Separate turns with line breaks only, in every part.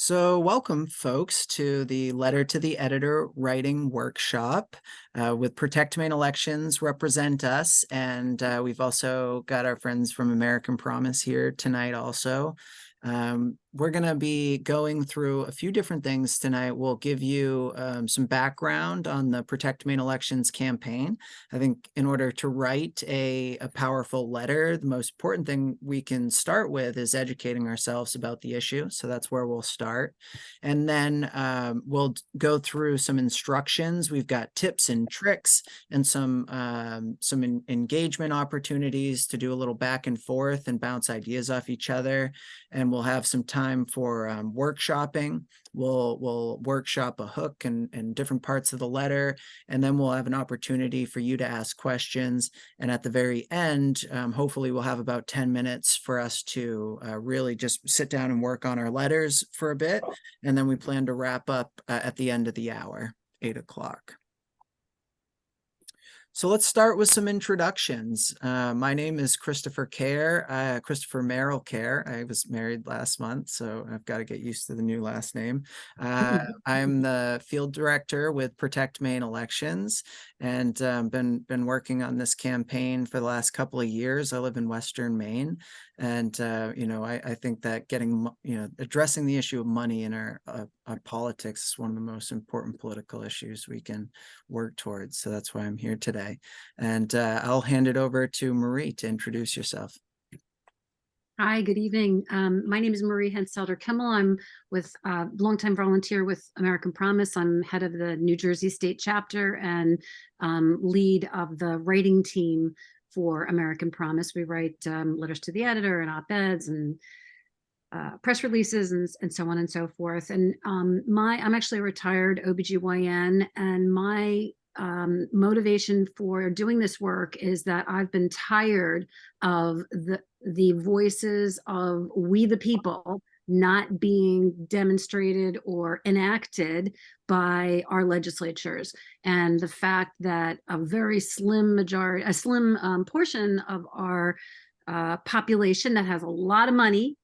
So welcome, folks, to the Letter to the Editor writing workshop with Protect Maine Elections, Represent Us, and we've also got our friends from American Promise here tonight also. We're going to be going through a few different things tonight. We'll give you some background on the Protect Maine Elections campaign. I think in order to write a powerful letter, the most important thing we can start with is educating ourselves about the issue. So that's where we'll start. And then we'll go through some instructions. We've got tips and tricks and some engagement opportunities to do a little back and forth and bounce ideas off each other. And we'll have some time for workshopping. We'll workshop a hook and different parts of the letter, and then we'll have an opportunity for you to ask questions. And at the very end, hopefully we'll have about 10 minutes for us to really just sit down and work on our letters for a bit. And then we plan to wrap up at the end of the hour, 8 o'clock. So let's start with some introductions. My name is Christopher Merrill Care. I was married last month, so I've got to get used to the new last name. I'm the field director with Protect Maine Elections, and been working on this campaign for the last couple of years. I live in Western Maine, and I think that addressing the issue of money in our politics is one of the most important political issues we can work towards. So that's why I'm here today. And I'll hand it over to Marie to introduce yourself.
Hi, good evening. My name is Marie Henstelter-Kimmel. I'm with longtime volunteer with American Promise. I'm head of the New Jersey State chapter and lead of the writing team for American Promise. We write letters to the editor and op-eds and press releases and so on and so forth. And I'm actually a retired OBGYN, and my motivation for doing this work is that I've been tired of the voices of we the people not being demonstrated or enacted by our legislatures, and the fact that a very slim portion of our population that has a lot of money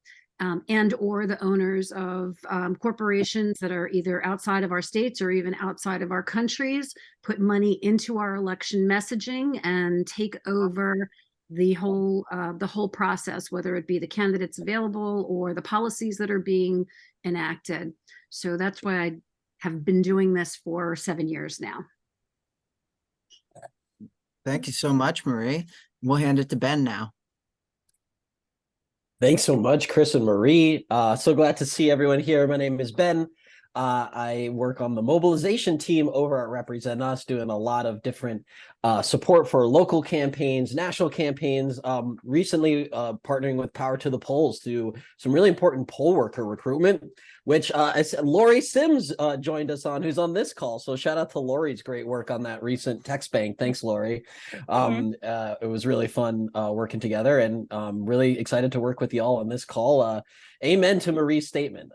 and or the owners of corporations that are either outside of our states or even outside of our countries put money into our election messaging and take over the whole process, whether it be the candidates available or the policies that are being enacted. So that's why I have been doing this for 7 years now.
Thank you so much, Marie. We'll hand it to Ben now.
Thanks so much, Chris and Marie. So glad to see everyone here. My name is Ben. I work on the mobilization team over at Represent Us, doing a lot of different support for local campaigns, national campaigns. Recently partnering with Power to the Polls to do some really important poll worker recruitment, which Lori Sims joined us on, who's on this call. So shout out to Lori's great work on that recent text bank. Thanks, Lori. It was really fun working together, and really excited to work with y'all on this call. Amen to Marie's statement.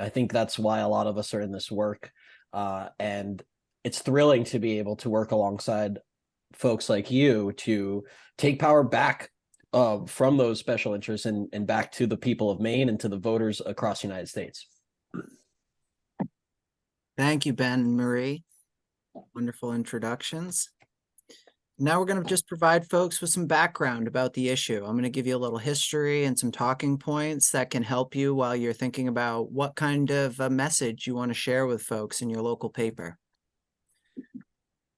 I think that's why a lot of us are in this work, and it's thrilling to be able to work alongside folks like you to take power back from those special interests and back to the people of Maine and to the voters across the United States.
Thank you, Ben and Marie. Wonderful introductions. Now we're going to just provide folks with some background about the issue. I'm going to give you a little history and some talking points that can help you while you're thinking about what kind of a message you want to share with folks in your local paper.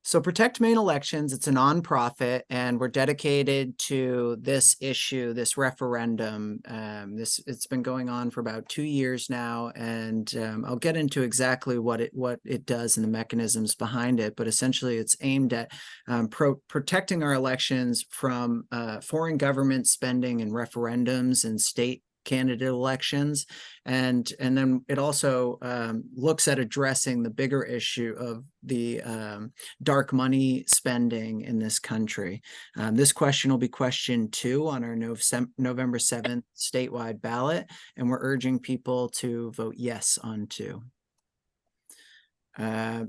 So Protect Maine Elections, it's a nonprofit, and we're dedicated to this issue, this referendum. It's been going on for about 2 years now, and I'll get into exactly what it does and the mechanisms behind it. But essentially, it's aimed at protecting our elections from foreign government spending and referendums and state candidate elections, and then it also looks at addressing the bigger issue of the dark money spending in this country. This question will be question 2 on our November 7th statewide ballot, and we're urging people to vote yes on 2.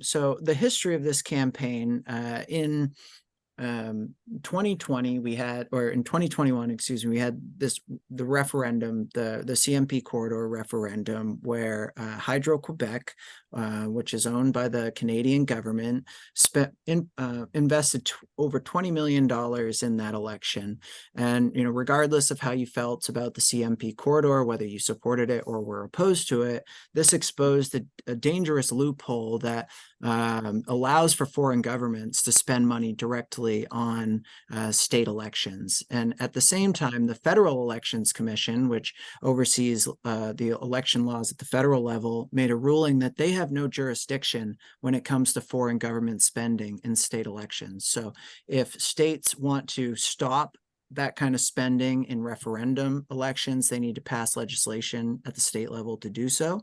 So the history of this campaign, in 2020 we had, or in 2021, excuse me, we had the referendum, the CMP corridor referendum, where Hydro-Quebec, which is owned by the Canadian government, invested over $20 million in that election. And, regardless of how you felt about the CMP corridor, whether you supported it or were opposed to it, this exposed a dangerous loophole that allows for foreign governments to spend money directly on state elections. And at the same time, the Federal Elections Commission, which oversees the election laws at the federal level, made a ruling that they have no jurisdiction when it comes to foreign government spending in state elections. So if states want to stop that kind of spending in referendum elections, they need to pass legislation at the state level to do so.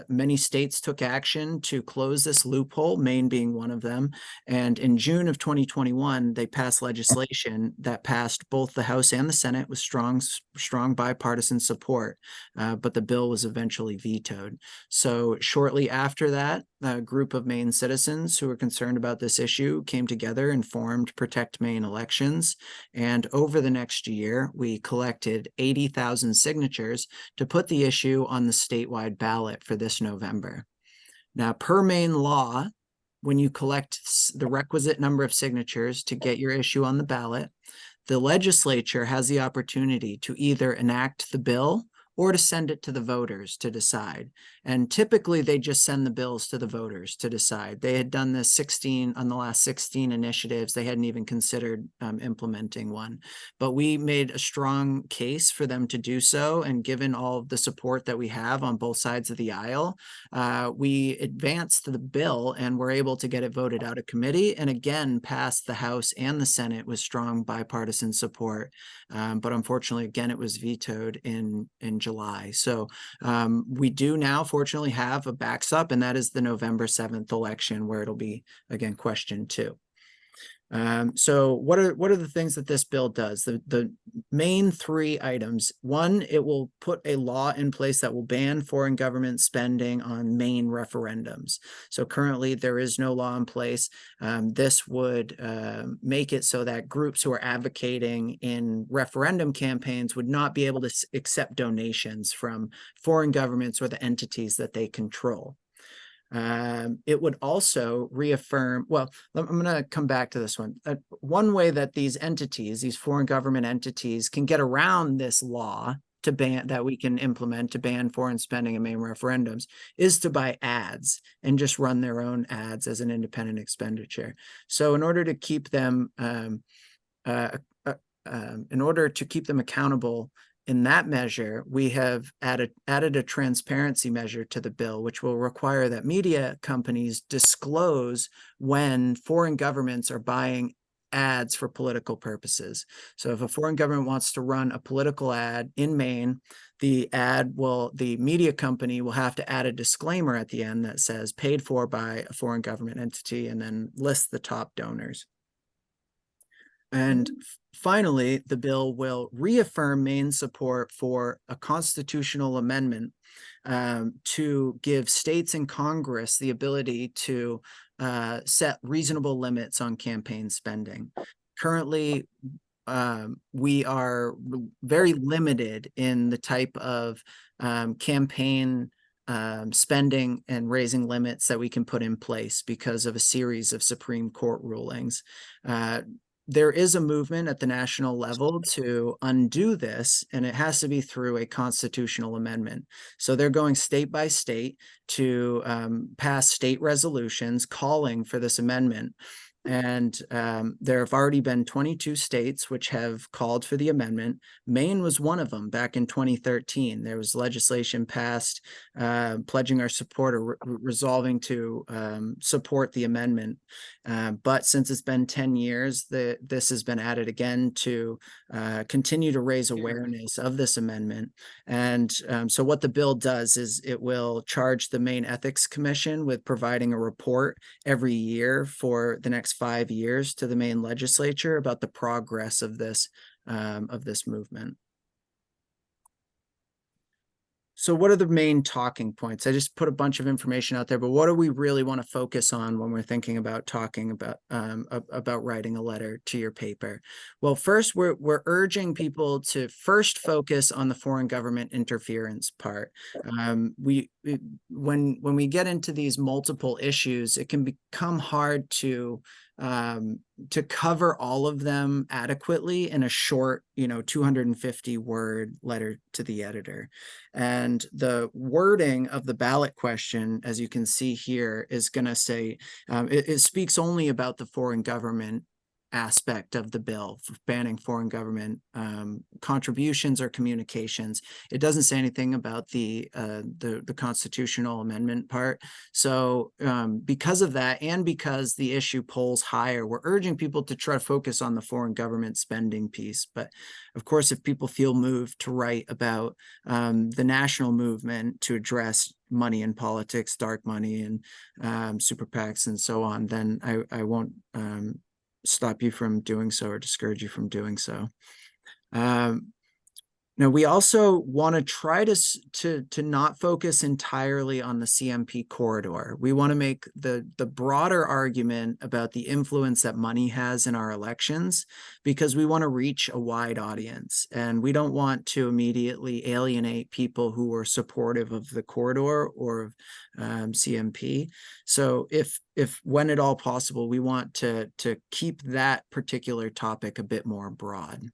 Many states took action to close this loophole, Maine being one of them. And in June of 2021, they passed legislation that passed both the House and the Senate with strong bipartisan support, but the bill was eventually vetoed. So shortly after that, a group of Maine citizens who were concerned about this issue came together and formed Protect Maine Elections. And over the next year, we collected 80,000 signatures to put the issue on the statewide ballot for this November. Now, per Maine law, when you collect the requisite number of signatures to get your issue on the ballot, the legislature has the opportunity to either enact the bill or to send it to the voters to decide. And typically they just send the bills to the voters to decide. They had done this on the last 16 initiatives. They hadn't even considered implementing one, but we made a strong case for them to do so. And given all of the support that we have on both sides of the aisle, we advanced the bill and were able to get it voted out of committee and again passed the House and the Senate with strong bipartisan support. But unfortunately, again, it was vetoed in July. So we do now, fortunately, have a backstop, and that is the November 7th election, where it'll be, again, question 2. So what are the things that this bill does? The main 3 items. 1, it will put a law in place that will ban foreign government spending on Maine referendums. So currently there is no law in place. This would make it so that groups who are advocating in referendum campaigns would not be able to accept donations from foreign governments or the entities that they control. It would also reaffirm, well, I'm going to come back to this one. One way that these entities, these foreign government entities, can get around this law to ban, that we can implement to ban foreign spending in Maine referendums, is to buy ads and just run their own ads as an independent expenditure. So in order to keep them, accountable in that measure, we have added a transparency measure to the bill, which will require that media companies disclose when foreign governments are buying ads for political purposes. So if a foreign government wants to run a political ad in Maine, the media company will have to add a disclaimer at the end that says paid for by a foreign government entity, and then list the top donors. And finally, the bill will reaffirm Maine's support for a constitutional amendment to give states and Congress the ability to set reasonable limits on campaign spending. Currently, we are very limited in the type of campaign spending and raising limits that we can put in place because of a series of Supreme Court rulings. There is a movement at the national level to undo this, and it has to be through a constitutional amendment. So they're going state by state to pass state resolutions calling for this amendment. And there have already been 22 states which have called for the amendment. Maine was one of them back in 2013. There was legislation passed pledging our support or resolving to support the amendment. But since it's been 10 years, this has been added again to continue to raise awareness of this amendment. And so what the bill does is it will charge the Maine Ethics Commission with providing a report every year for the next 5 years to the Maine legislature about the progress of this movement. So what are the main talking points? I just put a bunch of information out there, but what do we really want to focus on when we're thinking about talking about writing a letter to your paper? Well, first, we're urging people to first focus on the foreign government interference part. When we get into these multiple issues, it can become hard to cover all of them adequately in a short, 250-word letter to the editor. And the wording of the ballot question, as you can see here, is going to say, it speaks only about the foreign government aspect of the bill for banning foreign government contributions or communications. It doesn't say anything about the constitutional amendment part. So because of that, and because the issue polls higher, we're urging people to try to focus on the foreign government spending piece. But of course, if people feel moved to write about the national movement to address money in politics, dark money, and super PACs and so on, then I won't stop you from doing so or discourage you from doing so. Now, we also want to try to not focus entirely on the CMP corridor. We want to make the broader argument about the influence that money has in our elections, because we want to reach a wide audience, and we don't want to immediately alienate people who are supportive of the corridor or CMP. So if when at all possible, we want to keep that particular topic a bit more broad.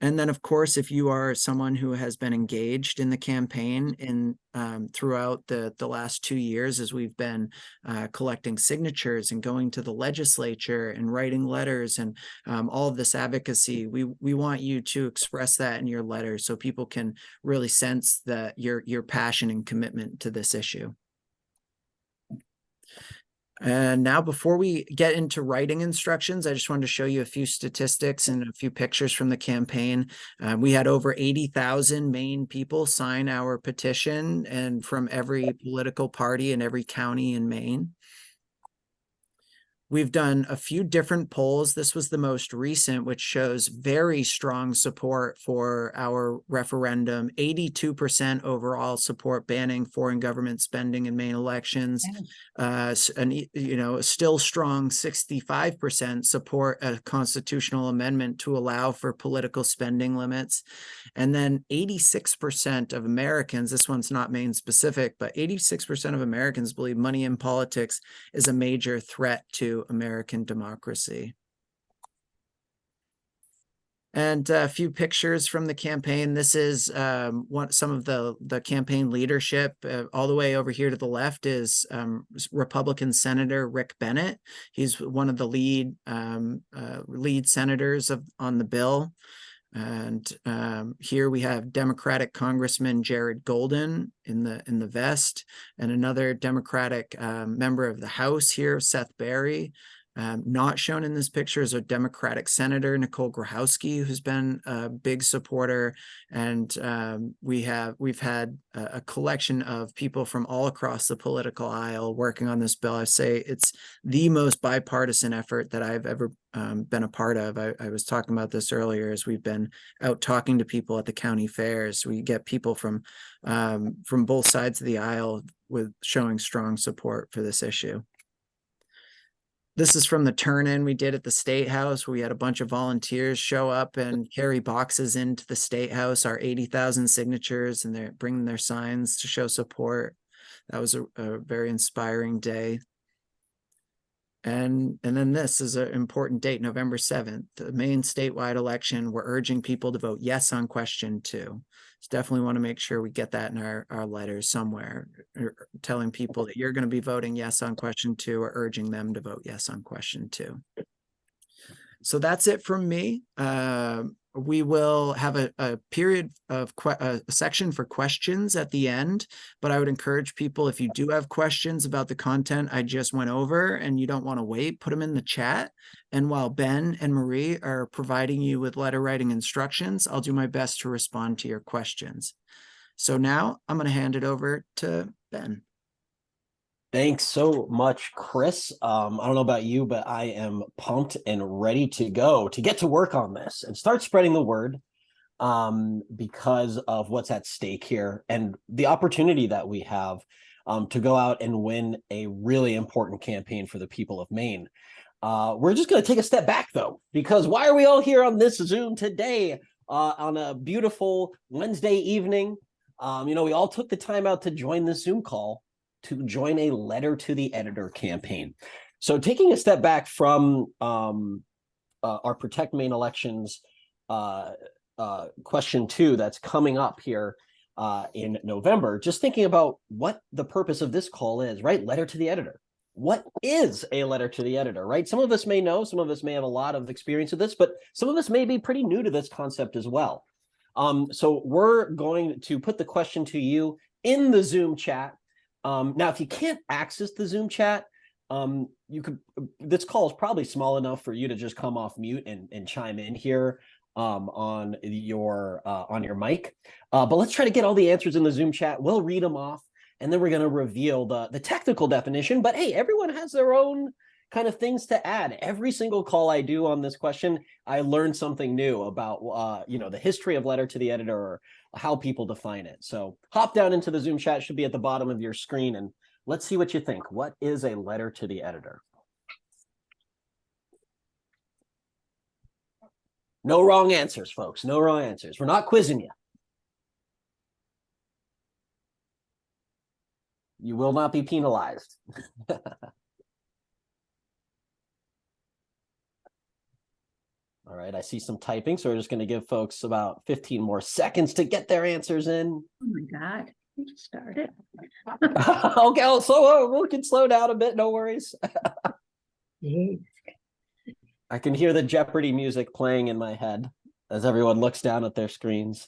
And then, of course, if you are someone who has been engaged in the campaign throughout the last 2 years, as we've been collecting signatures and going to the legislature and writing letters and all of this advocacy, we want you to express that in your letter so people can really sense that your passion and commitment to this issue. And now, before we get into writing instructions, I just wanted to show you a few statistics and a few pictures from the campaign. We had over 80,000 Maine people sign our petition, and from every political party in every county in Maine. We've done a few different polls. This was the most recent, which shows very strong support for our referendum. 82% overall support banning foreign government spending in Maine elections. And a still strong 65% support a constitutional amendment to allow for political spending limits. And then 86% of Americans, this one's not Maine specific, but 86% of Americans believe money in politics is a major threat to American democracy. And a few pictures from the campaign. This is some of the campaign leadership. All the way over here to the left is Republican Senator Rick Bennett. He's one of the lead senators on the bill. And here we have Democratic Congressman Jared Golden in the vest, and another Democratic member of the House here, Seth Berry. Not shown in this picture is a Democratic Senator, Nicole Grochowski, who's been a big supporter. And we've had a collection of people from all across the political aisle working on this bill. I say it's the most bipartisan effort that I've ever been a part of. I was talking about this earlier as we've been out talking to people at the county fairs. We get people from both sides of the aisle with showing strong support for this issue. This is from the turn-in we did at the State House, where we had a bunch of volunteers show up and carry boxes into the State House, our 80,000 signatures, and they're bringing their signs to show support. That was a very inspiring day. And then this is an important date, November 7th, the Maine statewide election. We're urging people to vote yes on question 2. So definitely want to make sure we get that in our letters somewhere, telling people that you're going to be voting yes on question 2, or urging them to vote yes on question 2. So that's it from me. We will have a period of a section for questions at the end, but I would encourage people, if you do have questions about the content I just went over and you don't want to wait, put them in the chat. And while Ben and Marie are providing you with letter writing instructions, I'll do my best to respond to your questions. So now I'm going to hand it over to Ben.
Thanks so much, Chris. I don't know about you, but I am pumped and ready to go to get to work on this and start spreading the word because of what's at stake here and the opportunity that we have to go out and win a really important campaign for the people of Maine. We're just going to take a step back, though, because why are we all here on this Zoom today on a beautiful Wednesday evening? We all took the time out to join this Zoom call to join a letter to the editor campaign. So taking a step back from our Protect Maine elections question 2 that's coming up here in November, just thinking about what the purpose of this call is, right? Letter to the editor. What is a letter to the editor, right? Some of us may know, some of us may have a lot of experience with this, but some of us may be pretty new to this concept as well. So we're going to put the question to you in the Zoom chat. Now, if you can't access the Zoom chat, this call is probably small enough for you to just come off mute and chime in here on your mic. But let's try to get all the answers in the Zoom chat. We'll read them off, and then we're going to reveal the technical definition. But hey, everyone has their own kind of things to add. Every single call I do on this question, I learn something new about the history of letter to the editor or how people define it. So hop down into the Zoom chat. It should be at the bottom of your screen, and let's see what you think. What is a letter to the editor? No wrong answers, folks. No wrong answers. We're not quizzing you. You will not be penalized. All right, I see some typing, so we're just going to give folks about 15 more seconds to get their answers in.
Oh my God, you just started.
Okay, so we can slow down a bit, no worries.
Jeez.
I can hear the Jeopardy music playing in my head as everyone looks down at their screens.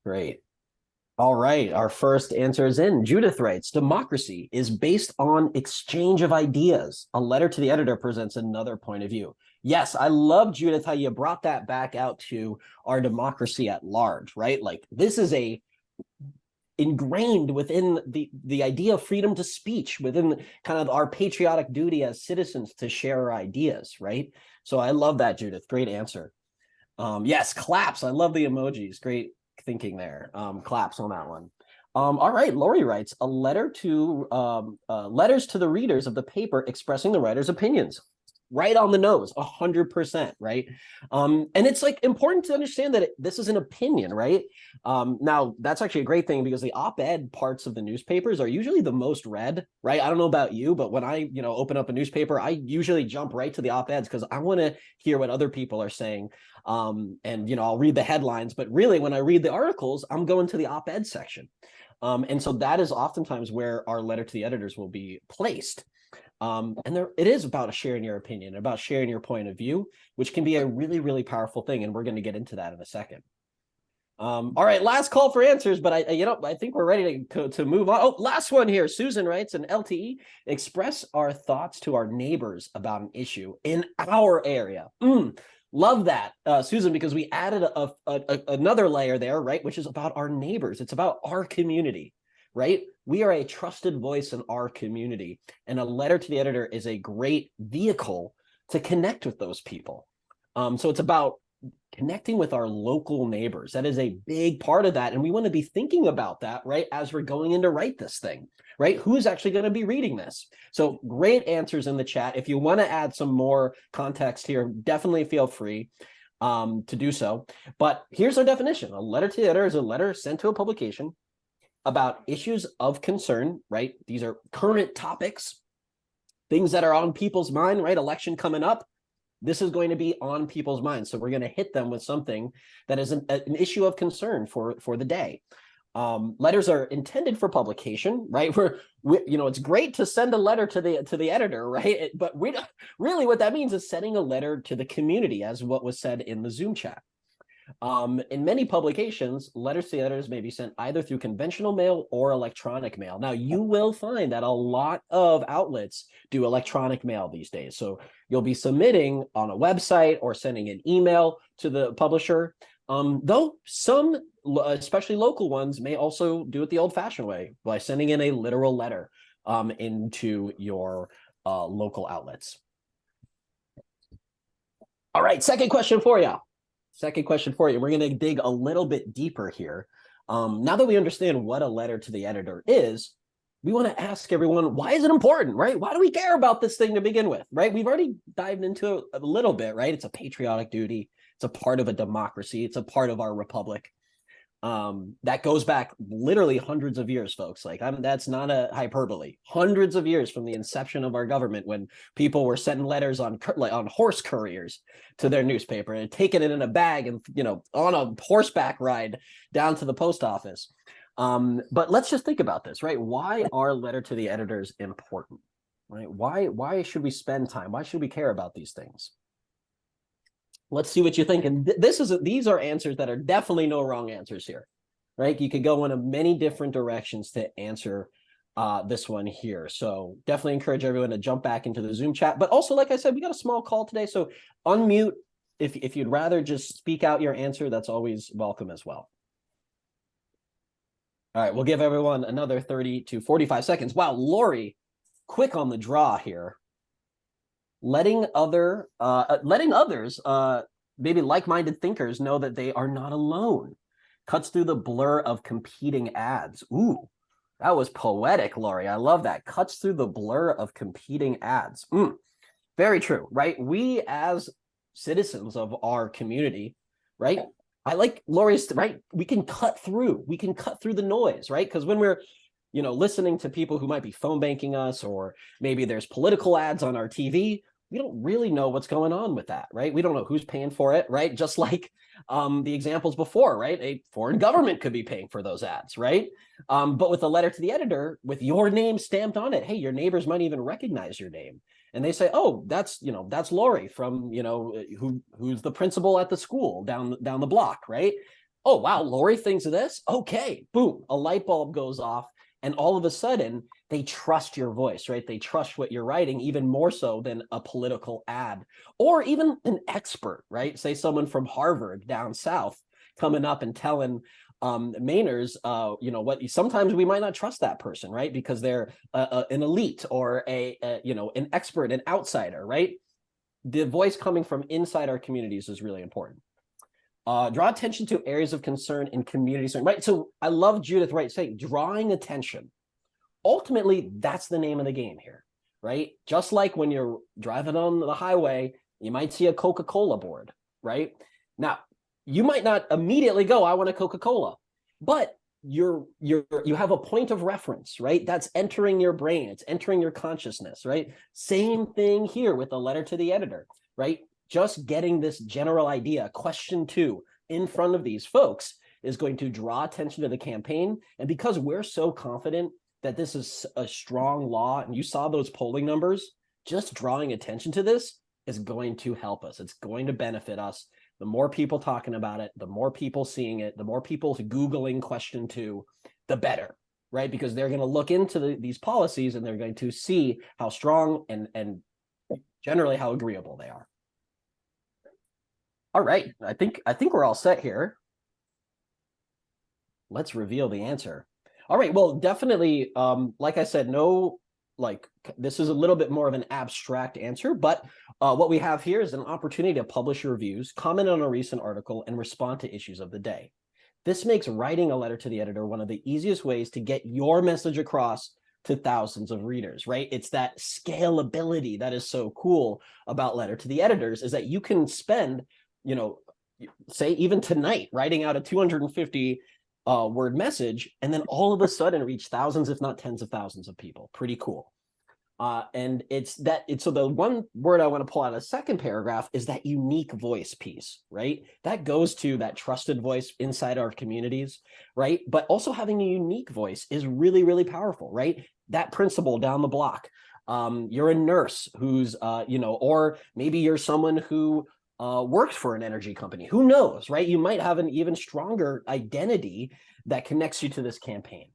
Great. All right, our first answer is in. Judith writes, democracy is based on exchange of ideas. A letter to the editor presents another point of view. Yes, I love, Judith, how you brought that back out to our democracy at large, right? Like this is ingrained within the idea of freedom to speech, within kind of our patriotic duty as citizens to share our ideas, right? So I love that, Judith. Great answer. Yes, claps. I love the emojis. Great thinking there. Claps on that one. All right, Lori writes, a letter to letters to the readers of the paper expressing the writer's opinions. Right on the nose, 100%, right? And it's like important to understand that this is an opinion, right? Now, that's actually a great thing because the op-ed parts of the newspapers are usually the most read, right? I don't know about you, but when I, open up a newspaper, I usually jump right to the op-eds because I want to hear what other people are saying. And, I'll read the headlines, but really when I read the articles, I'm going to the op-ed section. And so that is oftentimes where our letter to the editors will be placed. And it is about sharing your opinion, about sharing your point of view, which can be a really, really powerful thing. And we're going to get into that in a second. All right, last call for answers, but I think we're ready to move on. Oh, last one here. Susan writes, an LTE, express our thoughts to our neighbors about an issue in our area. Love that, Susan, because we added another layer there, right? Which is about our neighbors. It's about our community. Right? We are a trusted voice in our community, and a letter to the editor is a great vehicle to connect with those people. So it's about connecting with our local neighbors. That is a big part of that, and we want to be thinking about that, right, as we're going in to write this thing, right? Who's actually going to be reading this? So great answers in the chat. If you want to add some more context here, definitely feel free to do so. But here's our definition. A letter to the editor is a letter sent to a publication about issues of concern, right? These are current topics, things that are on people's mind, right? Election coming up. This is going to be on people's minds. So we're going to hit them with something that is an issue of concern for the day. Letters are intended for publication, right? It's great to send a letter to the editor, right? But really what that means is sending a letter to the community, as what was said in the Zoom chat. In many publications, letters to the editors may be sent either through conventional mail or electronic mail. Now, you will find that a lot of outlets do electronic mail these days. So you'll be submitting on a website or sending an email to the publisher. Though some, especially local ones, may also do it the old-fashioned way by sending in a literal letter into your local outlets. All right, second question for you. Second question for you. We're going to dig a little bit deeper here. Now that we understand what a letter to the editor is, we want to ask everyone, why is it important, right? Why do we care about this thing to begin with, right? We've already dived into it a little bit, right? It's a patriotic duty. It's a part of a democracy. It's a part of our republic. That goes back literally hundreds of years, folks. Like that's not a hyperbole. Hundreds of years from the inception of our government, when people were sending letters on horse couriers to their newspaper and taking it in a bag and on a horseback ride down to the post office. But let's just think about this, right? Why are letter to the editors important, right? Why should we spend time? Why should we care about these things? Let's see what you think. And these are answers that are definitely no wrong answers here, right? You could go in many different directions to answer this one here. So definitely encourage everyone to jump back into the Zoom chat. But also, like I said, we got a small call today. So unmute if you'd rather just speak out your answer. That's always welcome as well. All right, we'll give everyone another 30 to 45 seconds. Wow, Lori, quick on the draw here. Letting others, maybe like-minded thinkers, know that they are not alone. Cuts through the blur of competing ads. Ooh, that was poetic, Lori. I love that. Cuts through the blur of competing ads. Very true, right? We as citizens of our community, right? I like Lori's, right? We can cut through the noise, right? Because when we're listening to people who might be phone banking us, or maybe there's political ads on our TV, we don't really know what's going on with that, right? We don't know who's paying for it, right? Just like the examples before, right? A foreign government could be paying for those ads, right? But with a letter to the editor, with your name stamped on it, hey, your neighbors might even recognize your name. And they say, oh, that's Lori from, who's the principal at the school down the block, right? Oh, wow, Lori thinks of this. Okay, boom, a light bulb goes off. And all of a sudden, they trust your voice, right? They trust what you're writing even more so than a political ad, or even an expert, right? Say someone from Harvard down south coming up and telling Mainers, what sometimes we might not trust that person, right? Because they're an elite or an expert, an outsider, right? The voice coming from inside our communities is really important. Draw attention to areas of concern in communities, right? So I love Judith, right, saying drawing attention. Ultimately, that's the name of the game here, right? Just like when you're driving on the highway, you might see a Coca-Cola board, right? Now, you might not immediately go, I want a Coca-Cola, but you have a point of reference, right? That's entering your brain, it's entering your consciousness, right? Same thing here with a letter to the editor, right? Just getting this general idea, question 2, in front of these folks is going to draw attention to the campaign. And because we're so confident that this is a strong law, and you saw those polling numbers, just drawing attention to this is going to help us. It's going to benefit us. The more people talking about it, the more people seeing it, the more people Googling question 2, the better, right? Because they're going to look into these policies and they're going to see how strong and generally how agreeable they are. All right, I think we're all set here. Let's reveal the answer. All right, well, definitely, like I said, this is a little bit more of an abstract answer, but what we have here is an opportunity to publish your reviews, comment on a recent article, and respond to issues of the day. This makes writing a letter to the editor one of the easiest ways to get your message across to thousands of readers, right? It's that scalability that is so cool about letter to the editors, is that you can spend, say even tonight, writing out a 250 word message, and then all of a sudden reach thousands, if not tens of thousands of people. Pretty cool. And so the one word I want to pull out of the second paragraph is that unique voice piece, right? That goes to that trusted voice inside our communities, right? But also having a unique voice is really, really powerful, right? That principal down the block, you're a nurse who's, or maybe you're someone who works for an energy company. Who knows, right? You might have an even stronger identity that connects you to this campaign.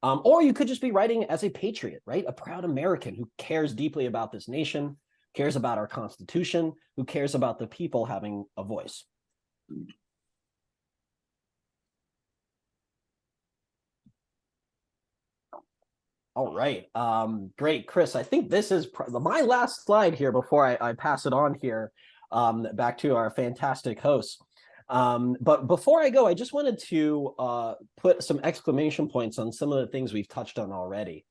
Or you could just be writing as a patriot, right? A proud American who cares deeply about this nation, cares about our Constitution, who cares about the people having a voice. All right, great, Chris. I think this is my last slide here before I pass it on here. back to our fantastic hosts. But before I go, I just wanted to put some exclamation points on some of the things we've touched on already.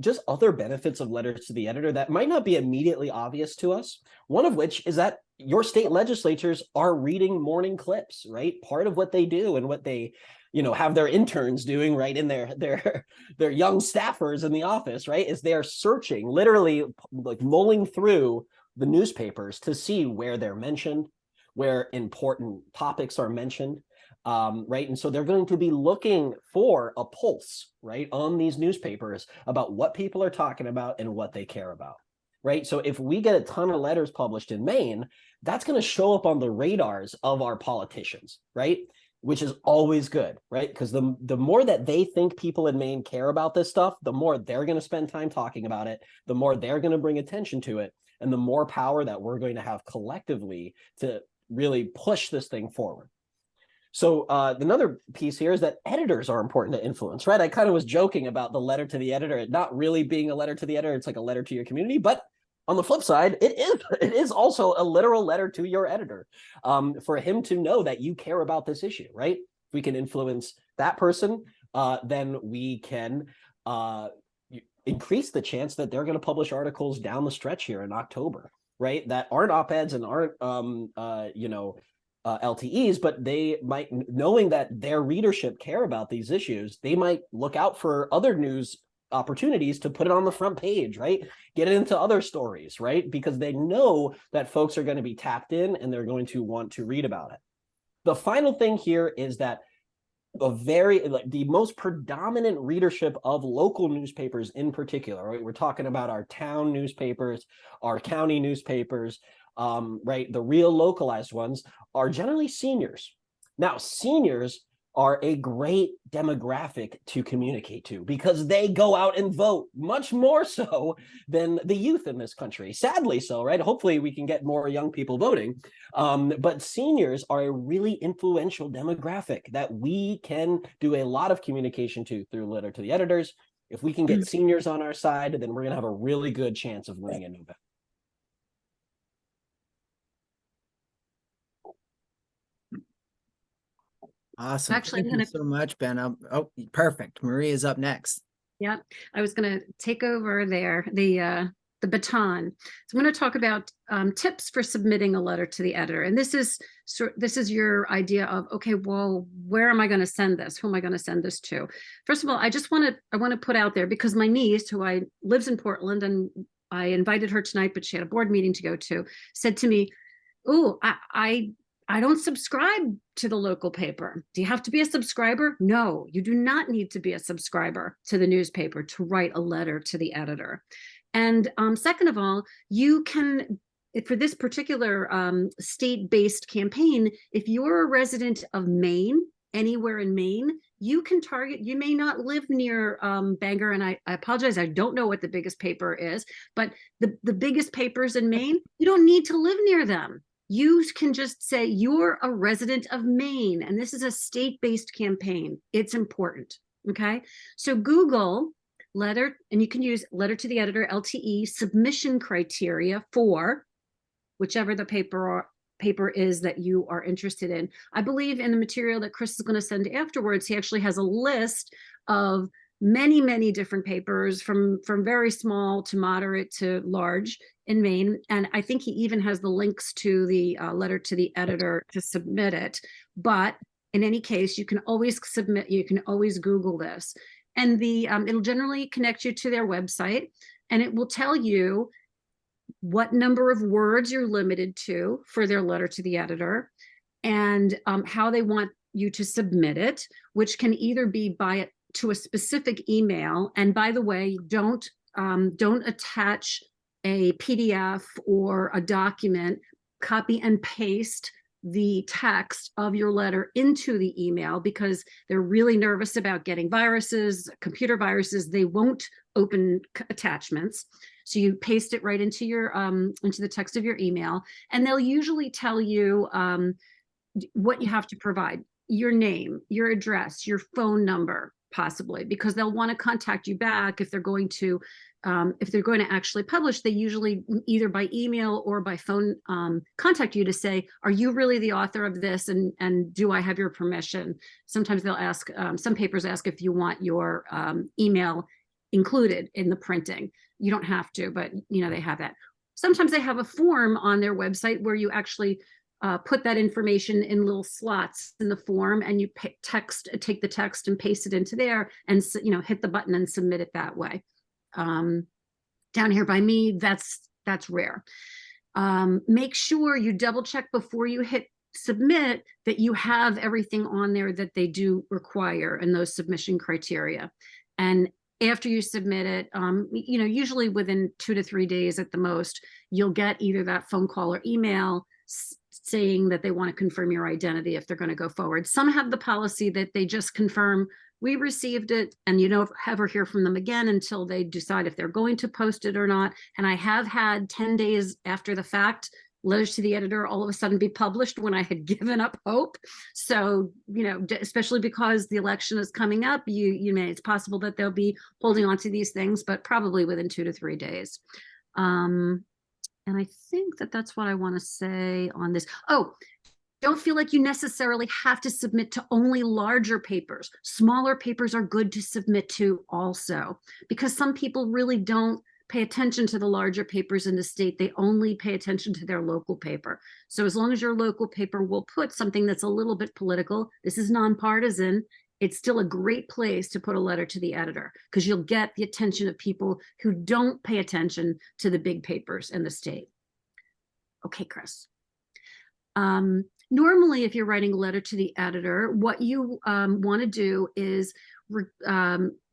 Just other benefits of letters to the editor that might not be immediately obvious to us. One of which is that your state legislatures are reading morning clips, right? Part of what they do and what they, have their interns doing, right, in their young staffers in the office, right, is they are searching, literally like mulling through the newspapers to see where they're mentioned, where important topics are mentioned, right? And so they're going to be looking for a pulse, right, on these newspapers about what people are talking about and what they care about, right? So if we get a ton of letters published in Maine, that's going to show up on the radars of our politicians, right? Which is always good, right? Because the more that they think people in Maine care about this stuff, the more they're going to spend time talking about it, the more they're going to bring attention to it, and the more power that we're going to have collectively to really push this thing forward. So another piece here is that editors are important to influence, right? I kind of was joking about the letter to the editor, it not really being a letter to the editor, it's like a letter to your community, but on the flip side, it is also a literal letter to your editor, for him to know that you care about this issue, right? If we can influence that person, then we can increase the chance that they're going to publish articles down the stretch here in October, right? That aren't op-eds and aren't, LTEs, but they might, knowing that their readership care about these issues, they might look out for other news opportunities to put it on the front page, right? Get it into other stories, right? Because they know that folks are going to be tapped in and they're going to want to read about it. The final thing here is that the most predominant readership of local newspapers in particular, right? We're talking about our town newspapers, our county newspapers, right? The real localized ones are generally seniors. Now, seniors are a great demographic to communicate to because they go out and vote much more so than the youth in this country. Sadly so, right? Hopefully we can get more young people voting. But seniors are a really influential demographic that we can do a lot of communication to through letter to the editors. If we can get seniors on our side, then we're going to have a really good chance of winning in November.
Awesome.
Actually,
Thank you so much, Ben. Oh, perfect. Marie is up next.
Yeah, I was going to take over there, the baton. So I'm going to talk about tips for submitting a letter to the editor. And this is your idea of, okay, well, where am I going to send this? Who am I going to send this to? First of all, I want to put out there, because my niece, who lives in Portland, and I invited her tonight, but she had a board meeting to go to, said to me, "Oh, I don't subscribe to the local paper. Do you have to be a subscriber?" No, you do not need to be a subscriber to the newspaper to write a letter to the editor. And second of all, you can, for this particular state-based campaign, if you're a resident of Maine, anywhere in Maine, you can target, you may not live near Bangor, and I apologize, I don't know what the biggest paper is, but the biggest papers in Maine, you don't need to live near them. You can just say you're a resident of Maine, and this is a state-based campaign. It's important, okay? So Google letter, and you can use letter to the editor, LTE, submission criteria for whichever the paper is that you are interested in. I believe in the material that Chris is going to send afterwards, he actually has a list of many different papers from very small to moderate to large in Maine. And I think he even has the links to the letter to the editor to submit it. But in any case, you can always submit, you can always Google this. And it'll generally connect you to their website, and it will tell you what number of words you're limited to for their letter to the editor, and how they want you to submit it, which can either be to a specific email. And by the way, don't attach a PDF or a document, copy and paste the text of your letter into the email, because they're really nervous about getting viruses, computer viruses. They won't open attachments. So you paste it right into into the text of your email, and they'll usually tell you what you have to provide: your name, your address, your phone number, possibly, because they'll want to contact you back if they're going to actually publish. They usually either by email or by phone contact you to say, are you really the author of this, and do I have your permission? Sometimes they'll ask, some papers ask if you want your email included in the printing. You don't have to, but they have that. Sometimes they have a form on their website where you actually put that information in little slots in the form, and you take the text and paste it into there, and hit the button and submit it that way. Down here by me, that's rare. Make sure you double check before you hit submit that you have everything on there that they do require in those submission criteria. And after you submit it, usually within 2 to 3 days at the most, you'll get either that phone call or email saying that they want to confirm your identity if they're going to go forward. Some have the policy that they just confirm, we received it, and you don't ever hear from them again until they decide if they're going to post it or not. And I have had 10 days after the fact letters to the editor all of a sudden be published when I had given up hope. So, especially because the election is coming up, it's possible that they'll be holding on to these things, but probably within 2 to 3 days. And I think that's what I want to say on this. Oh, don't feel like you necessarily have to submit to only larger papers. Smaller papers are good to submit to also, because some people really don't pay attention to the larger papers in the state. They only pay attention to their local paper. So as long as your local paper will put something that's a little bit political, this is nonpartisan, it's still a great place to put a letter to the editor, because you'll get the attention of people who don't pay attention to the big papers in the state. Okay, Chris. Normally, if you're writing a letter to the editor, what you want to do is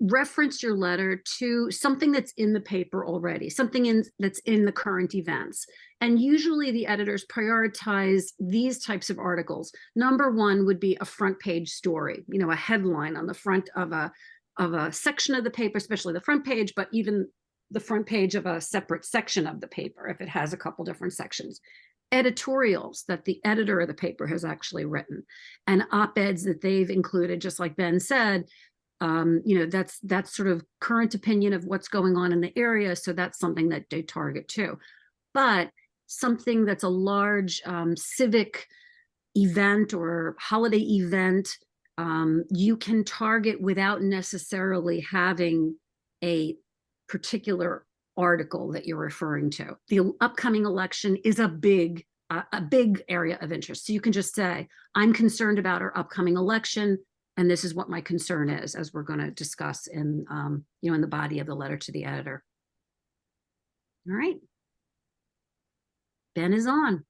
reference your letter to something that's in the paper already, something that's in the current events. And usually the editors prioritize these types of articles. Number one would be a front page story, a headline on the front of a section of the paper, especially the front page, but even the front page of a separate section of the paper if it has a couple different sections. Editorials that the editor of the paper has actually written, and op-eds that they've included, just like Ben said. That's sort of current opinion of what's going on in the area, so that's something that they target too. But something that's a large civic event or holiday event, you can target without necessarily having a particular article that you're referring to. The upcoming election is a big area of interest. So you can just say, I'm concerned about our upcoming election, and this is what my concern is, as we're going to discuss in the body of the letter to the editor. All right. Ben is on.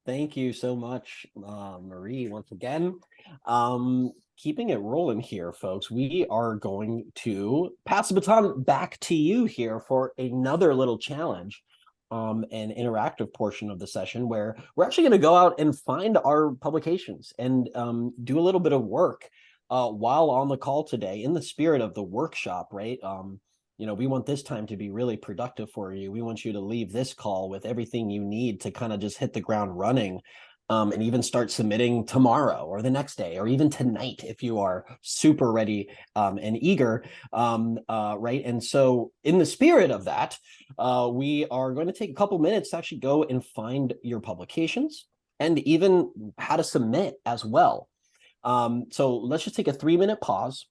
Thank you so much, Marie, once again. Keeping it rolling here, folks, we are going to pass the baton back to you here for another little challenge, an interactive portion of the session where we're actually going to go out and find our publications and do a little bit of work while on the call today in the spirit of the workshop, right? We want this time to be really productive for you. We want you to leave this call with everything you need to kind of just hit the ground running. And even start submitting tomorrow or the next day or even tonight if you are super ready and eager, right? And so in the spirit of that, we are going to take a couple minutes to actually go and find your publications and even how to submit as well. So let's just take a 3-minute pause.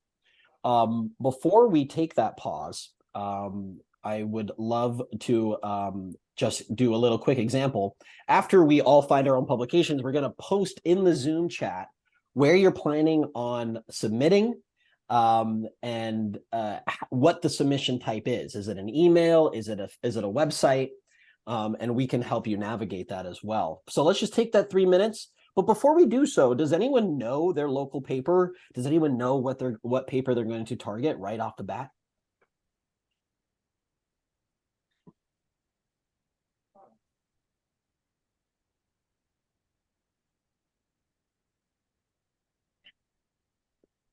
Before we take that pause, I would love to just do a little quick example. After we all find our own publications, we're going to post in the Zoom chat where you're planning on submitting and what the submission type is. Is it an email? Is it a website? And we can help you navigate that as well. So let's just take that 3 minutes. But before we do so, does anyone know their local paper? Does anyone know what paper they're going to target right off the bat?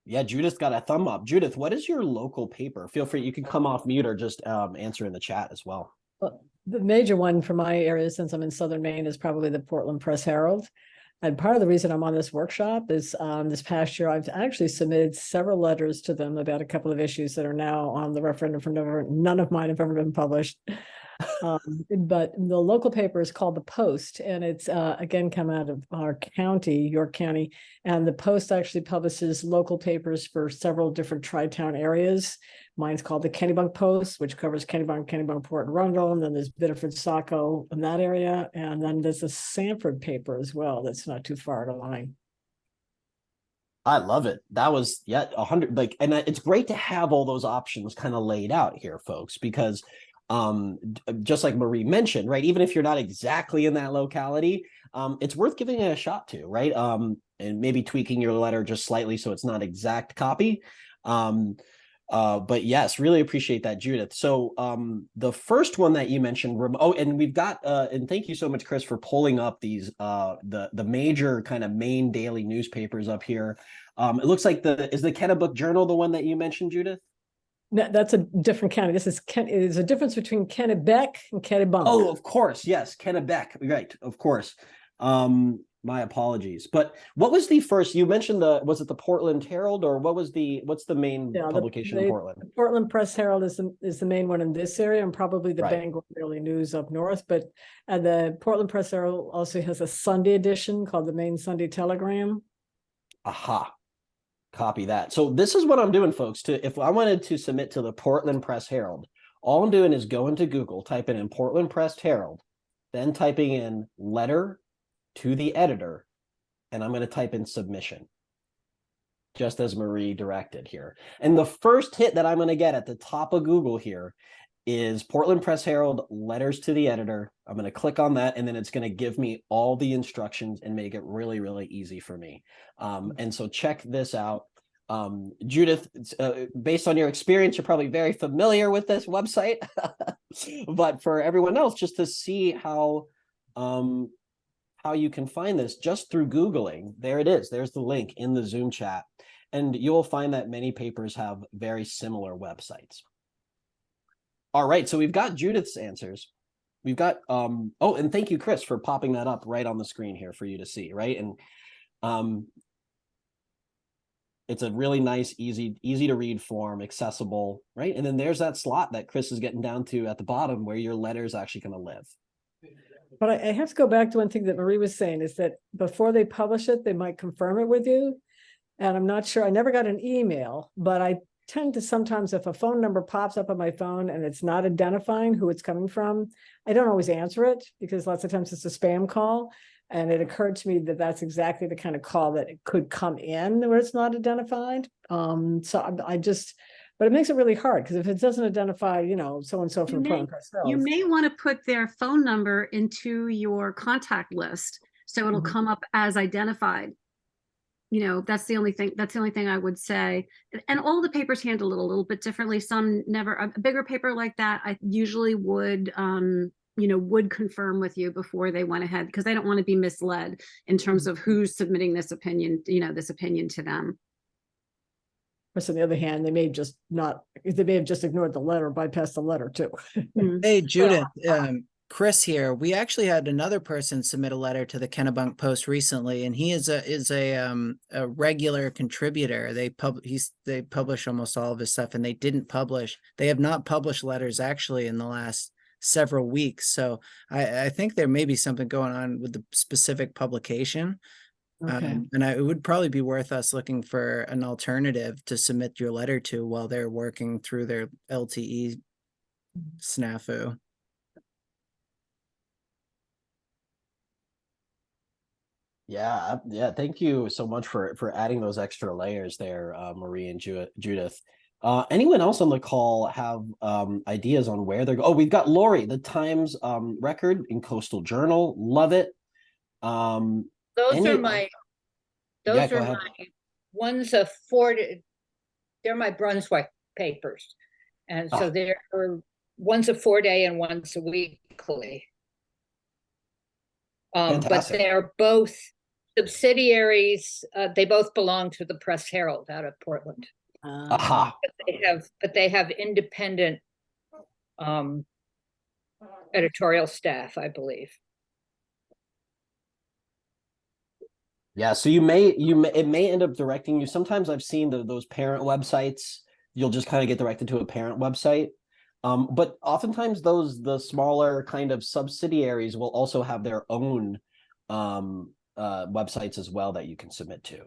Yeah, Judith got a thumb up. Judith, what is your local paper? Feel free, you can come off mute or just answer in the chat as well.
Well, the major one for my area, since I'm in Southern Maine, is probably the Portland Press Herald.
And part of the reason I'm on this workshop is this past year, I've actually submitted several letters to them about a couple of issues that are now on the referendum for November. None of mine have ever been published. But the local paper is called The Post, and it's again come out of our county, York County, and The Post actually publishes local papers for several different tri-town areas. Mine's called the Kennebunk Post, which covers Kennebunk, Port, and Rundle, and then there's Biddeford, Saco in that area, and then there's a Sanford paper as well that's not too far to line.
I love it. That was yet 100, like, and it's great to have all those options kind of laid out here, folks, because just like Marie mentioned, right, even if you're not exactly in that locality, it's worth giving it a shot to, right, and maybe tweaking your letter just slightly so it's not exact copy. But yes, really appreciate that, Judith. So the first one that you mentioned, and we've got and thank you so much, Chris, for pulling up these the major kind of Maine daily newspapers up here. It looks like is the Kennebunk Journal the one that you mentioned, Judith?
No, that's a different county. This is it is a difference between Kennebec and Kennebunk.
Oh, of course, yes, Kennebec, right, of course. My apologies. But what was the first, you mentioned was it the Portland Herald, or what's the main publication in Portland?
The Portland Press Herald is the main one in this area, and probably the
Right.
Bangor Daily News up north. But the Portland Press Herald also has a Sunday edition called the Maine Sunday Telegram.
Aha. Copy that. So this is what I'm doing, folks. If I wanted to submit to the Portland Press Herald, all I'm doing is going to Google, typing in Portland Press Herald, then typing in letter to the editor, and I'm going to type in submission, just as Marie directed here. And the first hit that I'm going to get at the top of Google here is Portland Press Herald, letters to the editor. I'm going to click on that, and then it's going to give me all the instructions and make it really, really easy for me. And so check this out. Judith, based on your experience, you're probably very familiar with this website, but for everyone else, just to see how you can find this just through Googling, there it is. There's the link in the Zoom chat. And you'll find that many papers have very similar websites. All right, so we've got Judith's answers. We've got, oh, and thank you, Chris, for popping that up right on the screen here for you to see, right? And it's a really nice, easy to read form, accessible, right? And then there's that slot that Chris is getting down to at the bottom where your letter is actually going to live.
But I have to go back to one thing that Marie was saying, is that before they publish it, they might confirm it with you. And I'm not sure, I never got an email, but I tend to sometimes, if a phone number pops up on my phone and it's not identifying who it's coming from, I don't always answer it, because lots of times it's a spam call. And it occurred to me that that's exactly the kind of call that it could come in where it's not identified. So I just, but it makes it really hard, because if it doesn't identify, so-and-so from Portland Press Herald.
You may want to put their phone number into your contact list, so it'll come up as identified. That's the only thing I would say. And all the papers handle it a little bit differently. Some never. A bigger paper like that, I usually would confirm with you before they went ahead, because they don't want to be misled in terms of who's submitting this opinion to them.
But on the other hand, they may have just ignored the letter, bypassed the letter too.
Hey, Judith, Chris here. We actually had another person submit a letter to the Kennebunk Post recently, and he is a regular contributor. They publish almost all of his stuff, and they have not published letters actually in the last several weeks. So I think there may be something going on with the specific publication.
Okay.
And it would probably be worth us looking for an alternative to submit your letter to while they're working through their LTE snafu.
Yeah. Thank you so much for adding those extra layers there, Marie and Judith. Anyone else on the call have ideas on where they're going? Oh, we've got Lori, the Times record in Coastal Journal. Love it.
Those are my ones of they're my Brunswick papers. And so there are one's a 4-day and one's a weekly. But they're both subsidiaries. They both belong to the Press Herald out of Portland.
Aha.
But they have independent editorial staff, I believe.
Yeah, so it may end up directing you. Sometimes I've seen those parent websites, you'll just kind of get directed to a parent website. But oftentimes the smaller kind of subsidiaries will also have their own websites as well that you can submit to.